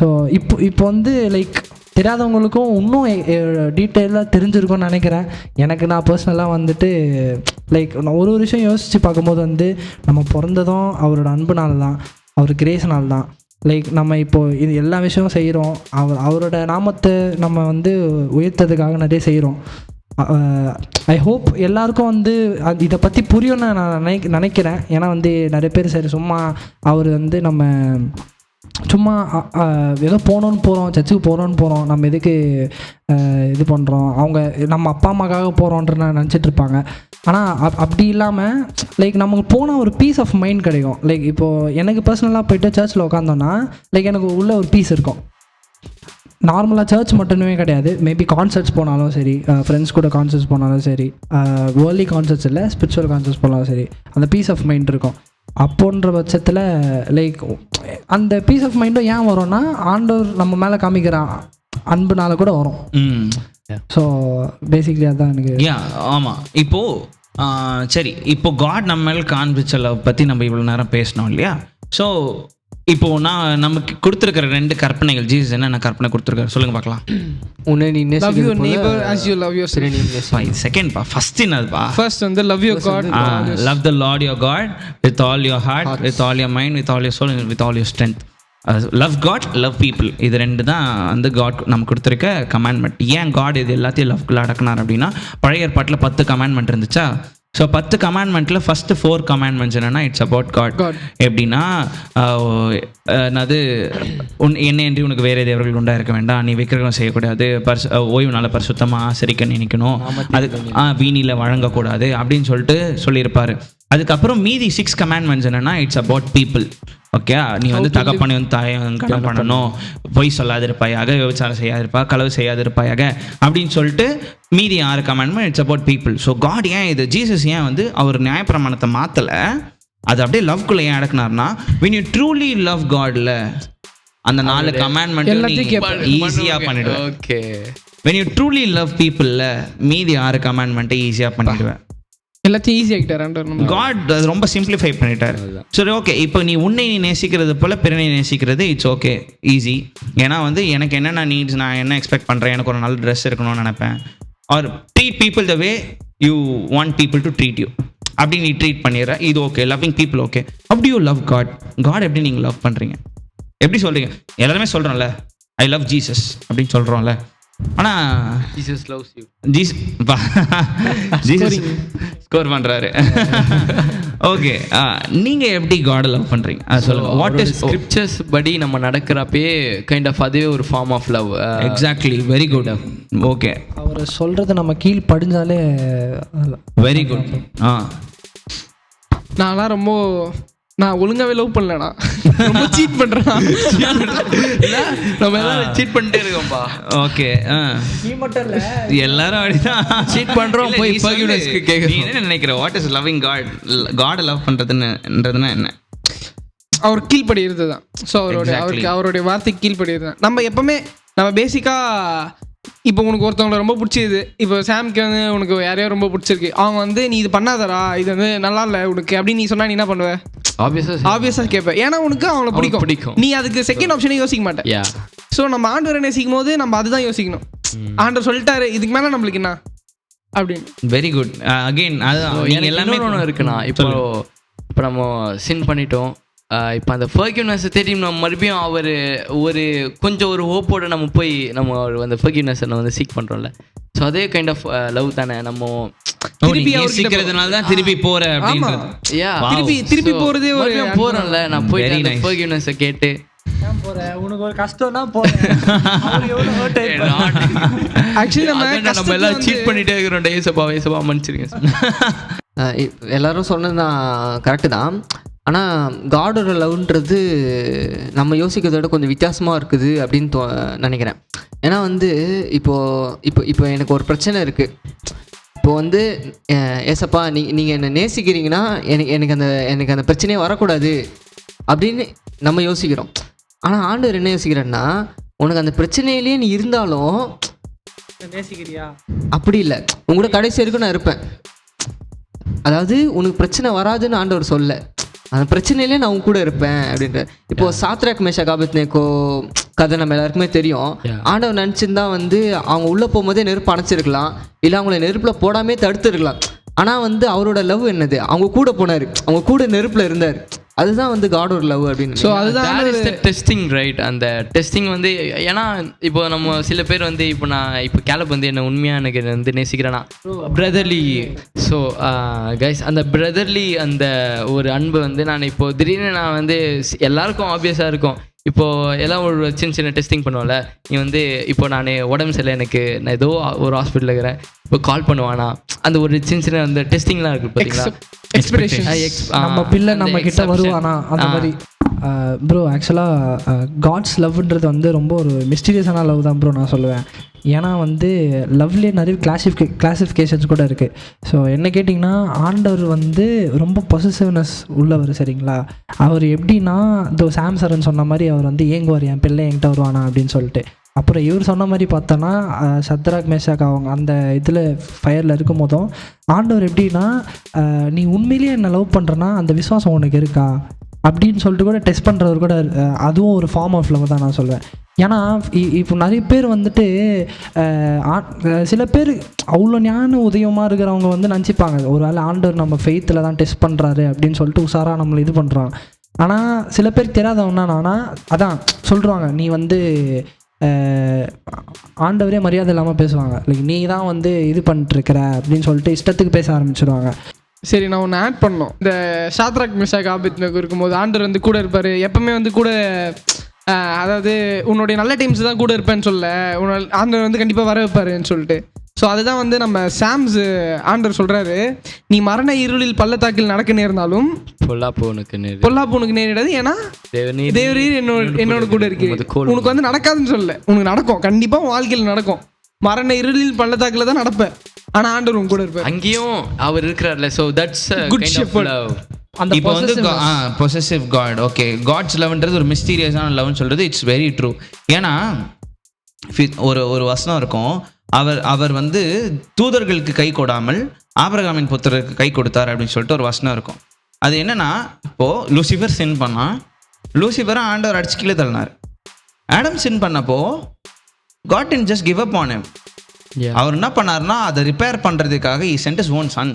ஸோ இப்போ வந்து லைக் தெரியாதவங்களுக்கும் இன்னும் டீட்டெயிலாக தெரிஞ்சிருக்கும்னு நினைக்கிறேன். எனக்கு நான் பர்சனலாக வந்துட்டு லைக் நான் ஒரு விஷயம் யோசித்து பார்க்கும்போது வந்து நம்ம பிறந்ததும் அவரோட அன்புனால தான், அவர் கிரேஸ்னால தான். லைக் நம்ம இப்போது இது எல்லா விஷயமும் செய்கிறோம், அவரோட நாமத்தை நம்ம வந்து உயர்த்ததுக்காக நிறைய செய்கிறோம். ஐ ஹோப் எல்லாருக்கும் வந்து இதை பற்றி புரியும்னு நான் நினைக்கிறேன். ஏன்னா வந்து நிறைய பேர் சரி சும்மா அவர் வந்து நம்ம சும்மா ஏதோ போகிறோம், சர்ச்சுக்கு போகிறோம், நம்ம எதுக்கு இது பண்ணுறோம், அவங்க நம்ம அப்பா அம்மாக்காக போகிறோன்ற நினச்சிட்டு இருப்பாங்க. ஆனால் அப்படி இல்லாமல் லைக் நமக்கு போனால் ஒரு பீஸ் ஆஃப் மைண்ட் கிடைக்கும். லைக் இப்போது எனக்கு பர்சனலாக போய்ட்டு சர்ச்சில் உட்காந்தோன்னா லைக் எனக்கு உள்ள ஒரு பீஸ் இருக்கும். நார்மலாக சர்ச் மட்டுமே கிடையாது, மேபி கான்சர்ட்ஸ் போனாலும் சரி, ஃப்ரெண்ட்ஸ் கூட கான்சர்ட்ஸ் போனாலும் சரி, வேர்லி கான்சர்ட்ஸ் இல்லை ஸ்பிரிச்சுவல் கான்சர்ட்ஸ் போனாலும் சரி, அந்த பீஸ் ஆஃப் மைண்ட் இருக்கும். அப்போன்ற பட்சத்தில் லைக் அந்த பீஸ் ஆஃப் மைண்டும் ஏன் வரும்னா, ஆண்டவர் நம்ம மேலே காமிக்கிற அன்புனால கூட வரும். ஸோ பேசிக்லி அதுதான் எனக்கு. ஆமாம். இப்போது சரி, இப்போ காட் நம்ம மேலே காண்பிச்ச லவ் பற்றி நம்ம இவ்வளோ நேரம் பேசினோம் இல்லையா? ஸோ இப்போது நான் நமக்கு கொடுத்துருக்கிற 2 கற்பனைகள், ஜீசஸ் என்னென்ன கற்பனை கொடுத்துருக்காரு சொல்லுங்க பார்க்கலாம். உன்னை நீ love your neighbor as you love yourself. Second first என்னதுப்பா? ஃபர்ஸ்ட் வந்து love your God, love the Lord your God with all your heart, with all your mind, with all your soul, and with all your strength. Love God, love people, இது 2 தான் வந்து God நமக்கு கொடுத்துருக்க commandment. ஏன் God இது எல்லாத்தையும் லவ்க்குள்ள அடக்கினார் அப்படின்னா, பழைய ஏற்பாட்டில் 10 கமாண்ட்மெண்ட் இருந்துச்சா? ஸோ 10 கமாண்ட்மெண்ட்டில் ஃபஸ்ட்டு 4 கமாண்ட்மெண்ட்ஸ் என்னென்னா இட்ஸ் அபவுட் காட். எப்படின்னா அது என்னையன்றி உனக்கு வேறு தேவர்கள் உண்டாக இருக்க வேண்டாம், நீ விக்கிரகம் செய்யக்கூடாது, ஓய்வு நாள பரிசுத்தமாக ஆசரிக்க நினைக்கணும், அதுக்கு வீணியில் வழங்கக்கூடாது அப்படின்னு சொல்லியிருப்பார். அதுக்கப்புறம் மீதி 6 கமாண்ட்மெண்ட்ஸ் என்னென்னா இட்ஸ் அபவுட் பீப்புள். ஓகே, நீ வந்து தகப்பனையும் தாயும் கடன் பண்ணணும், பொய் சொல்லாதிருப்பாயாக, விபச்சாரம் செய்யாதிருப்பா, களவு செய்யாதிருப்பாயாக அப்படின்னு சொல்லிட்டு மீதி 6 commandment it's about people. So God ஏன் இது ஜீசஸ் ஏன் வந்து அவர் நியாயப்பிரமாணத்தை மாற்றலை, அது அப்படியே லவ்க்குள்ளே ஏன் அடக்குனார்னா, when you truly love Godல அந்த 4 கமாண்ட்மெண்ட் ஈஸியாக பண்ணிடுவேன். Okay, when you truly love peopleல மீதி 6 கமாண்ட்மெண்ட்டை ஈஸியாக பண்ணிடுவேன். எல்லாத்தையும் ஈஸி ஆகிட்டார் காட் ரொம்ப சிம்பிளிஃபை பண்ணிட்டார். சரி, ஓகே, இப்போ நீ உன்னை நீ நேசிக்கிறது போல் பிறனை நேசிக்கிறது இட்ஸ் ஓகே, ஈஸி. ஏன்னா வந்து எனக்கு என்னென்ன நீட்ஸ், நான் என்ன எக்ஸ்பெக்ட் பண்ணுறேன், எனக்கு ஒரு நல்ல ட்ரெஸ் இருக்கணும்னு நினைப்பேன், or treat people the way you want people to treat you, அப்படி நீ ட்ரீட் பண்ணிடுற, இது ஓகே. Loving people okay. அப்படி யூ லவ் காட். காட் எப்படி நீங்கள் லவ் பண்ணுறீங்க, எப்படி சொல்கிறீங்க? எல்லாருமே சொல்கிறோம்ல ஐ லவ் ஜீசஸ் அப்படின்னு சொல்கிறோம்ல, ஆனால் Jesus loves you. Jesus score பண்ணுறாரு. ஓகே, நீங்கள் எப்படி காட் லவ் பண்ணுறீங்க அது சொல்லுங்கள். வாட் இஸ் ஸ்கிரிப்சர்ஸ் படி நம்ம நடக்கிறப்பே கைண்ட் ஆஃப் அதுவே ஒரு form of love. Exactly, very good. Okay, அவர் சொல்கிறத நம்ம கீழ் படிஞ்சாலே வெரி குட். நான்லாம் ரொம்ப நான் ஒழுங்காவே லவ் பண்ணலடா, ரொம்ப சீட் பண்றேன். நம்ம எல்லாரும் சீட் பண்ணிட்டே இருக்கோம்பா. ஓகே, நீ மட்டும் இல்லை, எல்லாரும் அப்படிதான் சீட் பண்றோம். போய் ஃபர்கிவ்னஸ்க்கு கேக்குறோம். நீ என்ன நினைக்கிற? What is loving God? God love பண்றதுன்னா என்ன? அவர் கீழ்படிகிறது தான். ஸோ அவருடைய வார்த்தைக்கு கீழ்படிகிறது தான். நம்ம எப்பவுமே நம்ம பேசிக்காக இப்போ உனக்கு ஒருத்தவங்களை ரொம்ப பிடிச்சிது, இப்போ சாம்க்கு வந்து உனக்கு யாரையோ ரொம்ப பிடிச்சிருக்கு, அவங்க வந்து நீ இது பண்ணாதரா, இது வந்து நல்லா இல்லை உனக்கு அப்படின்னு நீ சொன்னா நீ என்ன பண்ணுவ? ஆப்வியஸாக கேட்பேன். ஏன்னா உனக்கு அவங்கள பிடிக்கும், நீ அதுக்கு செகண்ட் ஆப்ஷனே யோசிக்க மாட்டேன். ஸோ நம்ம ஆண்டவரை நேசிக்கும் போது நம்ம அதுதான் யோசிக்கணும். ஆண்டவர் சொல்லிட்டாரு, இதுக்கு மேலே நம்மளுக்கு என்ன? அப்படின்னு. Very good. அகைன் அதுதான் நீங்க எல்லாமே ஒன்று இருக்குண்ணா. இப்போ நம்ம சின் பண்ணிட்டோம். இப்போ அந்த ஃபர்கிவ்னஸ் தேடி நம்ம மறுபடியும் ஒரு ஹோப்போட நம்ம போய் நம்ம அந்த ஃபர்கிவ்னஸை நம்ம வந்து சீக் பண்ணுறோம்ல. ஸோ அதே கைண்ட் ஆஃப் லவ் தானே நம்ம சீக்கிரத்தினால தான் திருப்பி போற அப்படின்றது. திருப்பி போறதே ஒரு போறேன்ல, நான் போயிட்டு அந்த ஃபர்கிவ்னஸை கேட்டு உனக்கு ஒரு கஷ்டம்னா போறேன். ஆக்சுவலி நம்ம எல்லாம் சீட் பண்ணிட்டே இருக்கிறோம். ஏசப்பா மன்னிச்சிருங்க. எல்லாரும் சொன்னது தான் கரெக்டு தான். ஆனால் காடோட லவ்ன்றது நம்ம யோசிக்கிறத விட கொஞ்சம் வித்தியாசமாக இருக்குது அப்படின்னு நினைக்கிறேன். ஏன்னா வந்து இப்போ எனக்கு ஒரு பிரச்சனை இருக்குது. இப்போ வந்து ஏசப்பா நீங்கள் என்னை நேசிக்கிறீங்கன்னா எனக்கு அந்த பிரச்சனையே வரக்கூடாது அப்படின்னு நம்ம யோசிக்கிறோம். ஆனால் ஆண்டவர் என்ன யோசிக்கிறேன்னா, உனக்கு அந்த பிரச்சனையிலேயே நீ இருந்தாலும் நேசிக்கிறியா? அப்படி இல்லை, உங்களோட கடைசி வரைக்கும் நான் இருப்பேன். அதாவது உனக்கு பிரச்சனை வராதுன்னு ஆண்டவர் சொல்ல, அந்த பிரச்சனையிலே நான் உங்க கூட இருப்பேன் அப்படின்ற. இப்போ சாத்ராக் மேஷாக் ஆபேத்நேகோ கதை நம்ம எல்லாருக்குமே தெரியும். ஆண்டவர் நினச்சிருந்தா வந்து அவங்க உள்ளே போகும்போதே நெருப்பு அணைச்சிருக்கலாம், இல்லை அவங்கள நெருப்பில் போடாமே தடுத்துருக்கலாம். ஆனால் வந்து அவரோட லவ் என்னது, அவங்க கூட போனார், அவங்க கூட நெருப்பில் இருந்தார். அதுதான் வந்து காடோட லவ் அப்படின்னு. ஸோ அதுதான் டெஸ்டிங், ரைட்? அந்த டெஸ்டிங் வந்து ஏன்னா இப்போ நம்ம சில பேர் வந்து இப்போ கேலப் வந்து என்ன உண்மையாக எனக்கு வந்து நேசிக்கிறேன்னா பிரதர்லி. ஸோ கைஸ், அந்த பிரதர்லி அந்த ஒரு அன்பு வந்து நான் இப்போ திடீர்னு நான் வந்து எல்லாருக்கும் ஆப்வியஸாக இருக்கும். இப்போது எல்லாம் ஒரு சின்ன சின்ன டெஸ்டிங் பண்ணுவோம்ல. நீ வந்து இப்போ நான் உடம்பு சரியில்லை, எனக்கு நான் ஏதோ ஒரு ஹாஸ்பிட்டலில் இருக்கிறேன், இப்போ கால் பண்ணுவானா, அந்த ஒரு சின்ன சின்ன அந்த டெஸ்டிங்லாம் இருக்குது பார்த்தீங்களா. நம்ம பிள்ளை நம்ம கிட்ட வருவானா அந்த மாதிரி. ப்ரோ ஆக்சுவலாக காட்ஸ் லவ்ன்றது வந்து ரொம்ப ஒரு மிஸ்டீரியஸான லவ் தான் ப்ரோ நான் சொல்லுவேன். ஏன்னா வந்து லவ்லேயே நிறைய கிளாசிஃபிகேஷன்ஸ் கூட இருக்குது. ஸோ என்ன கேட்டிங்கன்னா, ஆண்டவர் வந்து ரொம்ப பொசசிவ்னஸ் உள்ளவர், சரிங்களா? அவர் எப்படின்னா, சாம்சரன் சொன்ன மாதிரி அவர் வந்து ஏங்குவார், என் பிள்ளை என்கிட்ட வருவானா அப்படின்னு சொல்லிட்டு. அப்புறம் இவர் சொன்ன மாதிரி பார்த்தோன்னா, சத்ராக் மேஷாக் அவங்க அந்த இதில் ஃபயரில் இருக்கும் போதும் ஆண்டவர் எப்படின்னா, நீ உண்மையிலேயே என்னை லவ் பண்ணுறனா அந்த விசுவாசம் உனக்கு இருக்கா அப்படின்னு சொல்லிட்டு கூட டெஸ்ட் பண்ணுறவர் கூட, அதுவும் ஒரு ஃபார்ம் ஆஃப் லவ் தான் நான் சொல்வேன். ஏன்னா இப்போ நிறைய பேர் வந்துட்டு சில பேர் அவ்வளோ ஞான உதயமாக இருக்கிறவங்க வந்து நினச்சிப்பாங்க, ஒரு வேளை ஆண்டவர் நம்ம ஃபெய்த்தில் தான் டெஸ்ட் பண்ணுறாரு அப்படின்னு சொல்லிட்டு உஷாராக நம்மளை இது பண்ணுறான். ஆனால் சில பேர் தெரியாதவன்னா, ஆனால் அதான் சொல்கிறாங்க, நீ வந்து ஆண்டவரே மரியாதை இல்லாமல் பேசுவாங்க, லைக் நீ தான் வந்து இது பண்ணிட்டுருக்கிற அப்படின்னு சொல்லிட்டு இஷ்டத்துக்கு பேச ஆரம்பிச்சிடுவாங்க. சரி, நான் ஒன்று ஆட் பண்ணோம். இந்த சாத்ராக் மேஷாக் ஆபேத்நேகோ இருக்கும்போது ஆண்டவர் வந்து கூட இருப்பார் எப்பவுமே, வந்து கூட அதாவது உன்னுடைய நல்ல டைம்ஸ் தான் கூட இருப்பேன்னு சொல்ல, ஆண்டவர் வந்து கண்டிப்பாக வர வைப்பாருன்னு சொல்லிட்டு. ஸோ அதுதான் வந்து நம்ம சாம்ஸ் ஆண்டவர் சொல்கிறாரு, நீ மரண இருளில் பள்ளத்தாக்கில் நடக்க நேர்ந்தாலும் பொல்லாப்பு உனக்கு நேரிடாது, ஏன்னா தேவரீர் என்னோட கூட இருக்கு. உனக்கு வந்து நடக்காதுன்னு சொல்ல, உனக்கு நடக்கும், கண்டிப்பாக உன் வாழ்க்கையில் நடக்கும். மரண இருளில் பள்ளத்தாக்கில் தான் நடப்பேன், ஆனால் ஆண்டவர் உன் கூட இருப்பார், அங்கேயும் அவர் இருக்கிறார்ல. So that's good shepherd. இப்போ வந்து பொசசிவ் காட், ஓகே, காட்ஸ் லவ்ன்றது ஒரு மிஸ்டீரியஸான லவ்னு சொல்கிறது இட்ஸ் வெரி ட்ரூ. ஏன்னா ஒரு வசனம் இருக்கும், அவர் வந்து தூதர்களுக்கு கை கொடாமல் ஆபிரகாமின் புத்திரருக்கு கை கொடுத்தார் அப்படின்னு சொல்லிட்டு ஒரு வசனம் இருக்கும். அது என்னன்னா, இப்போது லூசிஃபர் சின் பண்ணால் லூசிஃபரை ஆண்டவர் அடிச்சு கீழே தள்ளினார். ஆடம் சின் பண்ணப்போ God didn't just give up on him. அவர் என்ன பண்ணார்னா, அதை ரிப்பேர் பண்ணுறதுக்காக he sent his own son.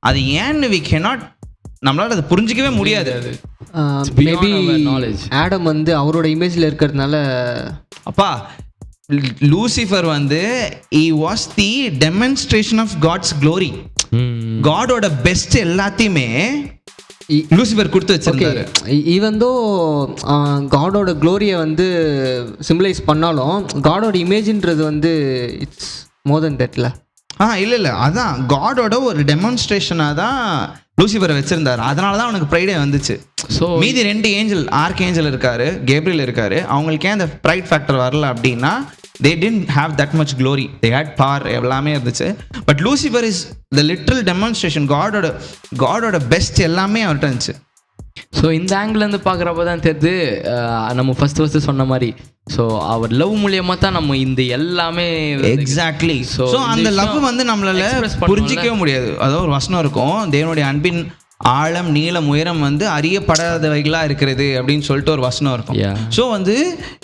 அது ஏன்னு we cannot, நம்மளால் அதை புரிஞ்சிக்கவே முடியாது. மேபி ஆடம் வந்து அவரோட இமேஜில் இருக்கிறதுனால, அப்பா லூசிஃபர் வந்து he was the demonstration of God's glory. காடோட பெஸ்ட் எல்லாத்தையுமே லூசிஃபர் கொடுத்து வச்சிருந்தாரு. ஈவன் தோ காடோட க்ளோரியை வந்து சிம்பிளைஸ் பண்ணாலும் காடோட இமேஜ்ன்றது வந்து இட்ஸ் மோர் தென் தட்ல. இல்லை அதான் காடோட ஒரு டெமான்ஸ்ட்ரேஷனாக தான் லூசிஃபரை வச்சிருந்தாரு. அதனால தான் அவனுக்கு ப்ரைடே வந்துச்சு. ஸோ மீதி 2 ஏஞ்சல், ஆர்க் ஏஞ்சல் இருக்காரு, கேப்ரியல் இருக்காரு, அவங்களுக்கே அந்த ப்ரைட் ஃபேக்டர் வரல அப்படின்னா they didn't have that much glory. They had power, எல்லாமே இருந்துச்சு. But Lucifer is the literal demonstration. காடோட பெஸ்ட் எல்லாமே அவர்கிட்ட இருந்துச்சு. ஸோ இந்த ஆங்கிள்லேருந்து பார்க்குறப்ப தான் தெரியுது, நம்ம ஃபஸ்ட்டு சொன்ன மாதிரி, ஸோ அவர் லவ் மூலியமாக தான் நம்ம இந்த எல்லாமே எக்ஸாக்ட்லி. ஸோ அந்த லவ் வந்து நம்மளால புரிஞ்சிக்கவே முடியாது. அதாவது ஒரு வசனம் இருக்கும், தேவனுடைய அன்பின் ஆழம் நீளம் உயரம் வந்து அறியப்படாதவைகளா இருக்கிறது அப்படின்னு சொல்லிட்டு ஒரு வசனம் இருக்கும். Yeah. ஸோ வந்து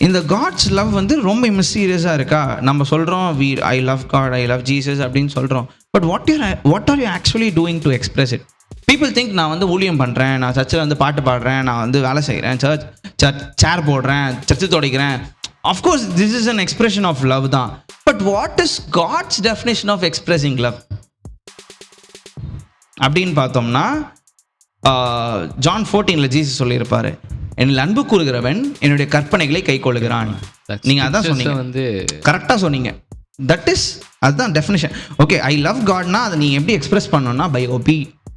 இந்த காட்ஸ் லவ் வந்து ரொம்ப மிஸ்டீரியஸாக இருக்கா. நம்ம சொல்கிறோம் I love God, I love Jesus அப்படின்னு சொல்கிறோம். But what are you actually doing to express it? People think நான் வந்து ஊழியம் பண்ணுறேன், நான் சர்ச்சில் வந்து பாட்டு பாடுறேன், நான் வந்து வேலை செய்கிறேன், சேர் போடுறேன், சர்ச்சு துடைக்கிறேன். Of course this is an expression of love தான். But what is God's definition of expressing love அப்படின்னு பார்த்தோம்னா ஜான் 14 ஜீசஸ் சொல்லியிருப்பாரு, என்னில் அன்பு கூறுகிறவன் என்னுடைய கற்பனைகளை கை கொள்ளுகிறான். நீங்கள் அதான் சொன்னீங்க, வந்து கரெக்டாக சொன்னீங்க. தட் இஸ் அதுதான் டெஃபினேஷன். ஓகே, ஐ லவ் காட்னா அதை நீங்கள் எப்படி எக்ஸ்பிரஸ் பண்ணணும்னா by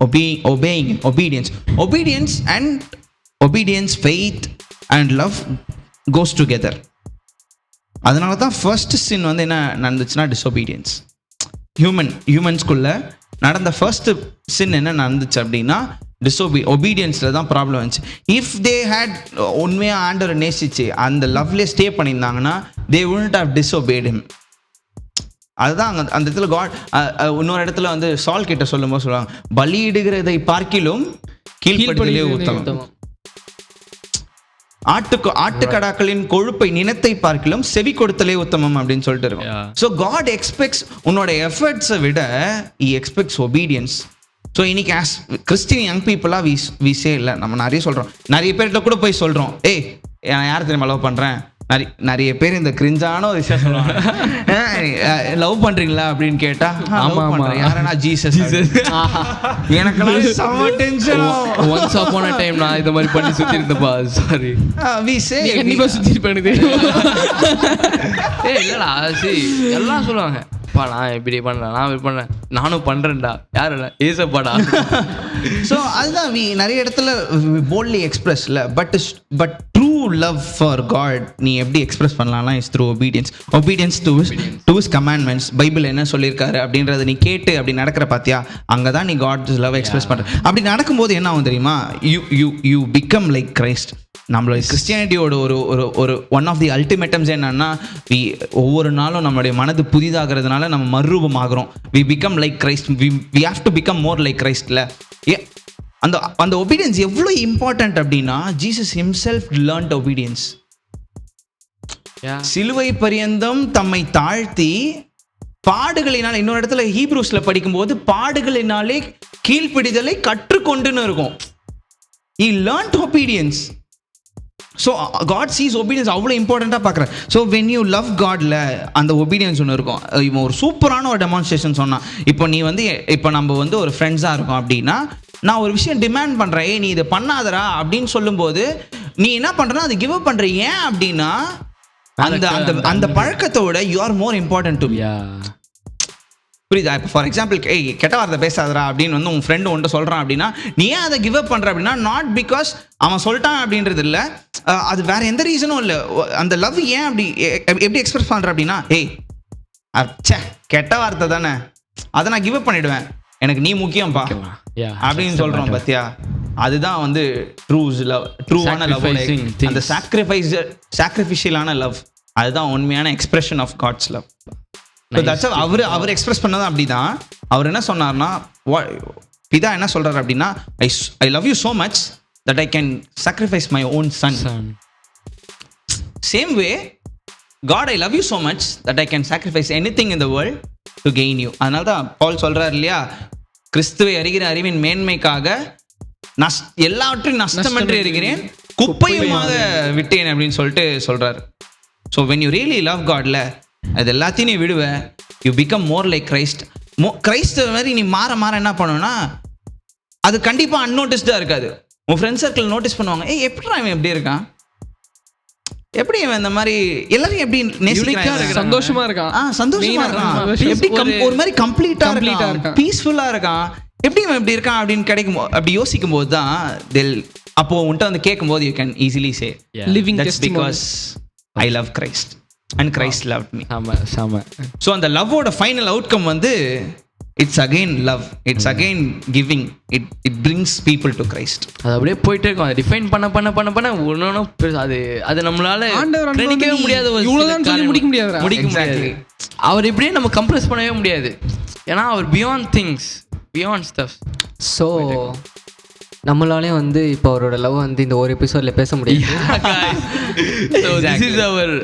obeying obedience and obedience, faith and love goes together. அதனால தான் ஃபர்ஸ்ட் சின் வந்து என்ன நடந்துச்சுன்னா டிஸ்ஒபீடியன்ஸ். ஹியூமன்ஸ்குள்ள நடந்த ஃபர்ஸ்ட் சின் என்ன நடந்துச்சு அப்படின்னா ஒபீடியன்ஸில் தான் ப்ராப்ளம் வந்துச்சு. இஃப் தே ஹேட் உண்மையாக ஆண்டவரை நேசிச்சு அந்த லவ்லேயே ஸ்டே பண்ணியிருந்தாங்கன்னா தே வுட்ன்ட் ஹவ் டிஸ்ஒபேட் ஹிம். அதுதான் அந்த இடத்துல காட் இன்னொரு இடத்துல வந்து சால் கிட்ட சொல்லும்போது சொல்லுவாங்க, பலியிடுகிறதை பார்க்கிலும் கீழ்ப்படிதலே உத்தமம். ஆட்டுக்கடாக்களின் கொழுப்பை நினத்தை பார்க்கிலும் செவி கொடுத்தலே உத்தமம் அப்படின்னு சொல்லிட்டு இருக்கும். ஸோ காட் எக்ஸ்பெக்ட்ஸ் உன்னோட எஃபர்ட்ஸை விட he expects obedience. ஸோ இன்னைக்கு ஆஸ் கிறிஸ்டின் யங் பீப்புளாக வி சே இல்லை, நம்ம நிறைய சொல்கிறோம், நிறைய பேர்கிட்ட கூட போய் சொல்கிறோம், ஏய் நான் யார் தெரியுமா லவ் பண்ணுறேன். நிறைய பேர் இந்த கிரிஞ்சான ஒரு விஷயம் சொல்லுவாங்க, லவ் பண்றீங்களா அப்படின்னு கேட்டா யாரனா ஜீசஸ். எனக்கு செம tension. Once upon a time நான் இந்த மாதிரி பண்ணி சுத்தி இருந்தப்பா. சாரி வி சே கண்டிப்பா சுத்தி இருப்பேன். ஏய் இல்லடா, சரி எல்லாம் சொல்லுவாங்க, பா நான் இப்படி பண்றேன், நான் இப்படி பண்றேன், நானும் பண்றேன்டா, யாரும் இல்லை ஏசப்பாடா. ஸோ அதுதான் நிறைய இடத்துல போல்ட்லி எக்ஸ்பிரஸ் இல்லை. But true love for God நீ எப்படி எக்ஸ்பிரஸ் பண்ணலாம்னா is through obedience to his commandments. Bible என்ன சொல்லியிருக்காரு அப்படின்றத நீ கேட்டு அப்படி நடக்கிற பார்த்தியா, அங்கே தான் நீ காட்ஸ் லவ் எக்ஸ்பிரஸ் பண்ணுற. அப்படி நடக்கும்போது என்ன ஆகும் தெரியுமா, யூ பிகம் லைக் கிரைஸ்ட். நம்மளோட கிறிஸ்டியானிட்டியோட ஒரு ஒன் ஆஃப் தி அல்டிமேட்டம்ஸ் என்னன்னா, ஒவ்வொரு நாளும் நம்மளுடைய மனது புதிதாகிறதுனால நம்ம மறுரூபம் ஆகிறோம். We become like Christ. We have to become more like கிரைஸ்ட்ல. அந்த ஒபீடியன்ஸ் எவ்வளோ இம்பார்ட்டன்ட் அப்படின்னா, ஜீசஸ் ஹிம்செல்ஃப் லேர்ன்ட் ஒபீடியன்ஸ். சிலுவை பரியந்தம் தம்மை தாழ்த்தி பாடுகளினால், இன்னொரு இடத்துல ஹீப்ரூஸ்ல படிக்கும்போது பாடுகளினாலே கீழ்ப்பிடிதலை கற்றுக்கொண்டுன்னு இருக்கும். He learned obedience. So God sees obedience அவ்வளோ இம்பார்ட்டண்ட்டாக பார்க்குறேன். ஸோ வென் யூ லவ் காட்ல அந்த ஒபீடியன்ஸ் ஒன்று இருக்கும். இவன் ஒரு சூப்பரான ஒரு டெமான்ஸ்ட்ரேஷன் சொன்னான். இப்போ நம்ம வந்து ஒரு ஃப்ரெண்ட்ஸாக இருக்கோம் அப்படின்னா, நான் ஒரு விஷயம் டிமாண்ட் பண்ணுறேன், நீ இதை பண்ணாதரா அப்படின்னு சொல்லும்போது நீ என்ன பண்ணுறனா அது கிவ் அப் பண்ணுற. ஏன் அப்படின்னா அந்த பழக்கத்தோட you are more important to me. புரியுதா? இப்போ ஃபார் எக்ஸாம்பிள், கெட்ட வார்த்தை பேசாதரா அப்படின்னு வந்து உன் ஃப்ரெண்டு ஒன்று சொல்கிறான் அப்படின்னா, நீ ஏன் அதை கிவ் அப் பண்ணுற அப்படின்னா, நாட் பிகாஸ் அவன் சொல்லிட்டான் அப்படின்றது இல்லை, அது வேற எந்த ரீசனும் இல்லை. அந்த லவ் ஏன் அப்படி எப்படி எக்ஸ்பிரஸ் பண்ணுற அப்படின்னா, அச்சே கெட்ட வார்த்தை தானே, அதை நான் கிவ் அப் பண்ணிடுவேன், எனக்கு நீ முக்கியம்ப்பா அப்படின்னு சொல்கிறோம் பார்த்தியா. அதுதான் வந்து ட்ரூவான லவ். அந்த சாக்ரிஃபிஷியலான லவ், அதுதான் உண்மையான எக்ஸ்பிரஷன் ஆஃப் காட்ஸ் லவ். அவர் எக்ஸ்பிரஸ் பண்ணதும் அப்படிதான். அவர் என்ன சொன்னார்னா, பிதா என்ன சொல்றாரு அப்படின்னா, I love you so much that I can sacrifice my own son. Same way, God, I love you so much that I can sacrifice anything in the world to gain you. அதனால தான் பவுல் சொல்றாரு இல்லையா, கிறிஸ்துவை அறிகிற அறிவின் மேன்மைக்காக எல்லாவற்றையும் நஷ்டம் என்று இருக்கிறேன், குப்பையுமாக விட்டேன் அப்படின்னு சொல்லிட்டு சொல்றாரு. So when you really love Godல அது எல்லாத்தையும் நீ விடுவேன், you become more like Christ. Christ மாதிரி நீ மாற என்ன பண்ணணும்னா, அது கண்டிப்பாக அன்நோட்டிஸ்டாக இருக்காது. உன் ஃப்ரெண்ட் சர்க்கிள் நோட்டீஸ் பண்ணுவாங்க, எப்படி இவன் எப்படி இருக்கான், எப்படி இவன் இந்த மாதிரி எல்லாரையும் எப்படி நேசிக்கிறான், சந்தோஷமா இருக்கான், எப்படி ஒரு மாதிரி கம்ப்ளீட்டா இருக்கான், பீஸ்ஃபுல்லா இருக்கான், எப்படி இவன் எப்படி இருக்கான் அப்படின்னு கிடைக்கும். அப்படி யோசிக்கும் போது தான் அப்போ உன்ட்ட வந்து கேட்கும் போது you can easily say, living just because I love Christ and Christ loved me. ஆமா. So அந்த லவ்வோட ஃபைனல் அவுட்கம் வந்து it's again love, it's again giving, it brings people to Christ. அது அப்படியே போயிட்டே இருக்கும். அதை டிஃபைன் பண்ண ஒன்னொன்னும் அது நம்மளால நினைக்கவே முடியாத ஒரு இவ்வளவுதான் சொல்லி முடிக்க முடியாது. அவர் இப்படியே நம்ம கம்ப்ரஸ் பண்ணவே முடியாது. ஏன்னா அவர் beyond things, beyond stuff. So நம்மளாலேயும் வந்து இப்போ அவரோட லவ் வந்து இந்த ஒரு எபிசோடில் பேச முடியாது. ஸோ திஸ் இஸ் அவர்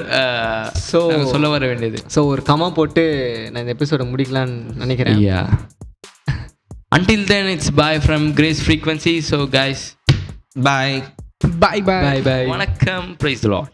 சொல்ல வர வேண்டியது. ஸோ ஒரு கமா போட்டு நான் இந்த எபிசோடை முடிக்கலான்னு நினைக்கிறேன். Yeah. Until then, it's bye from Grace Frequency. So guys, bye. Bye bye. Bye bye. வணக்கம். Praise the Lord.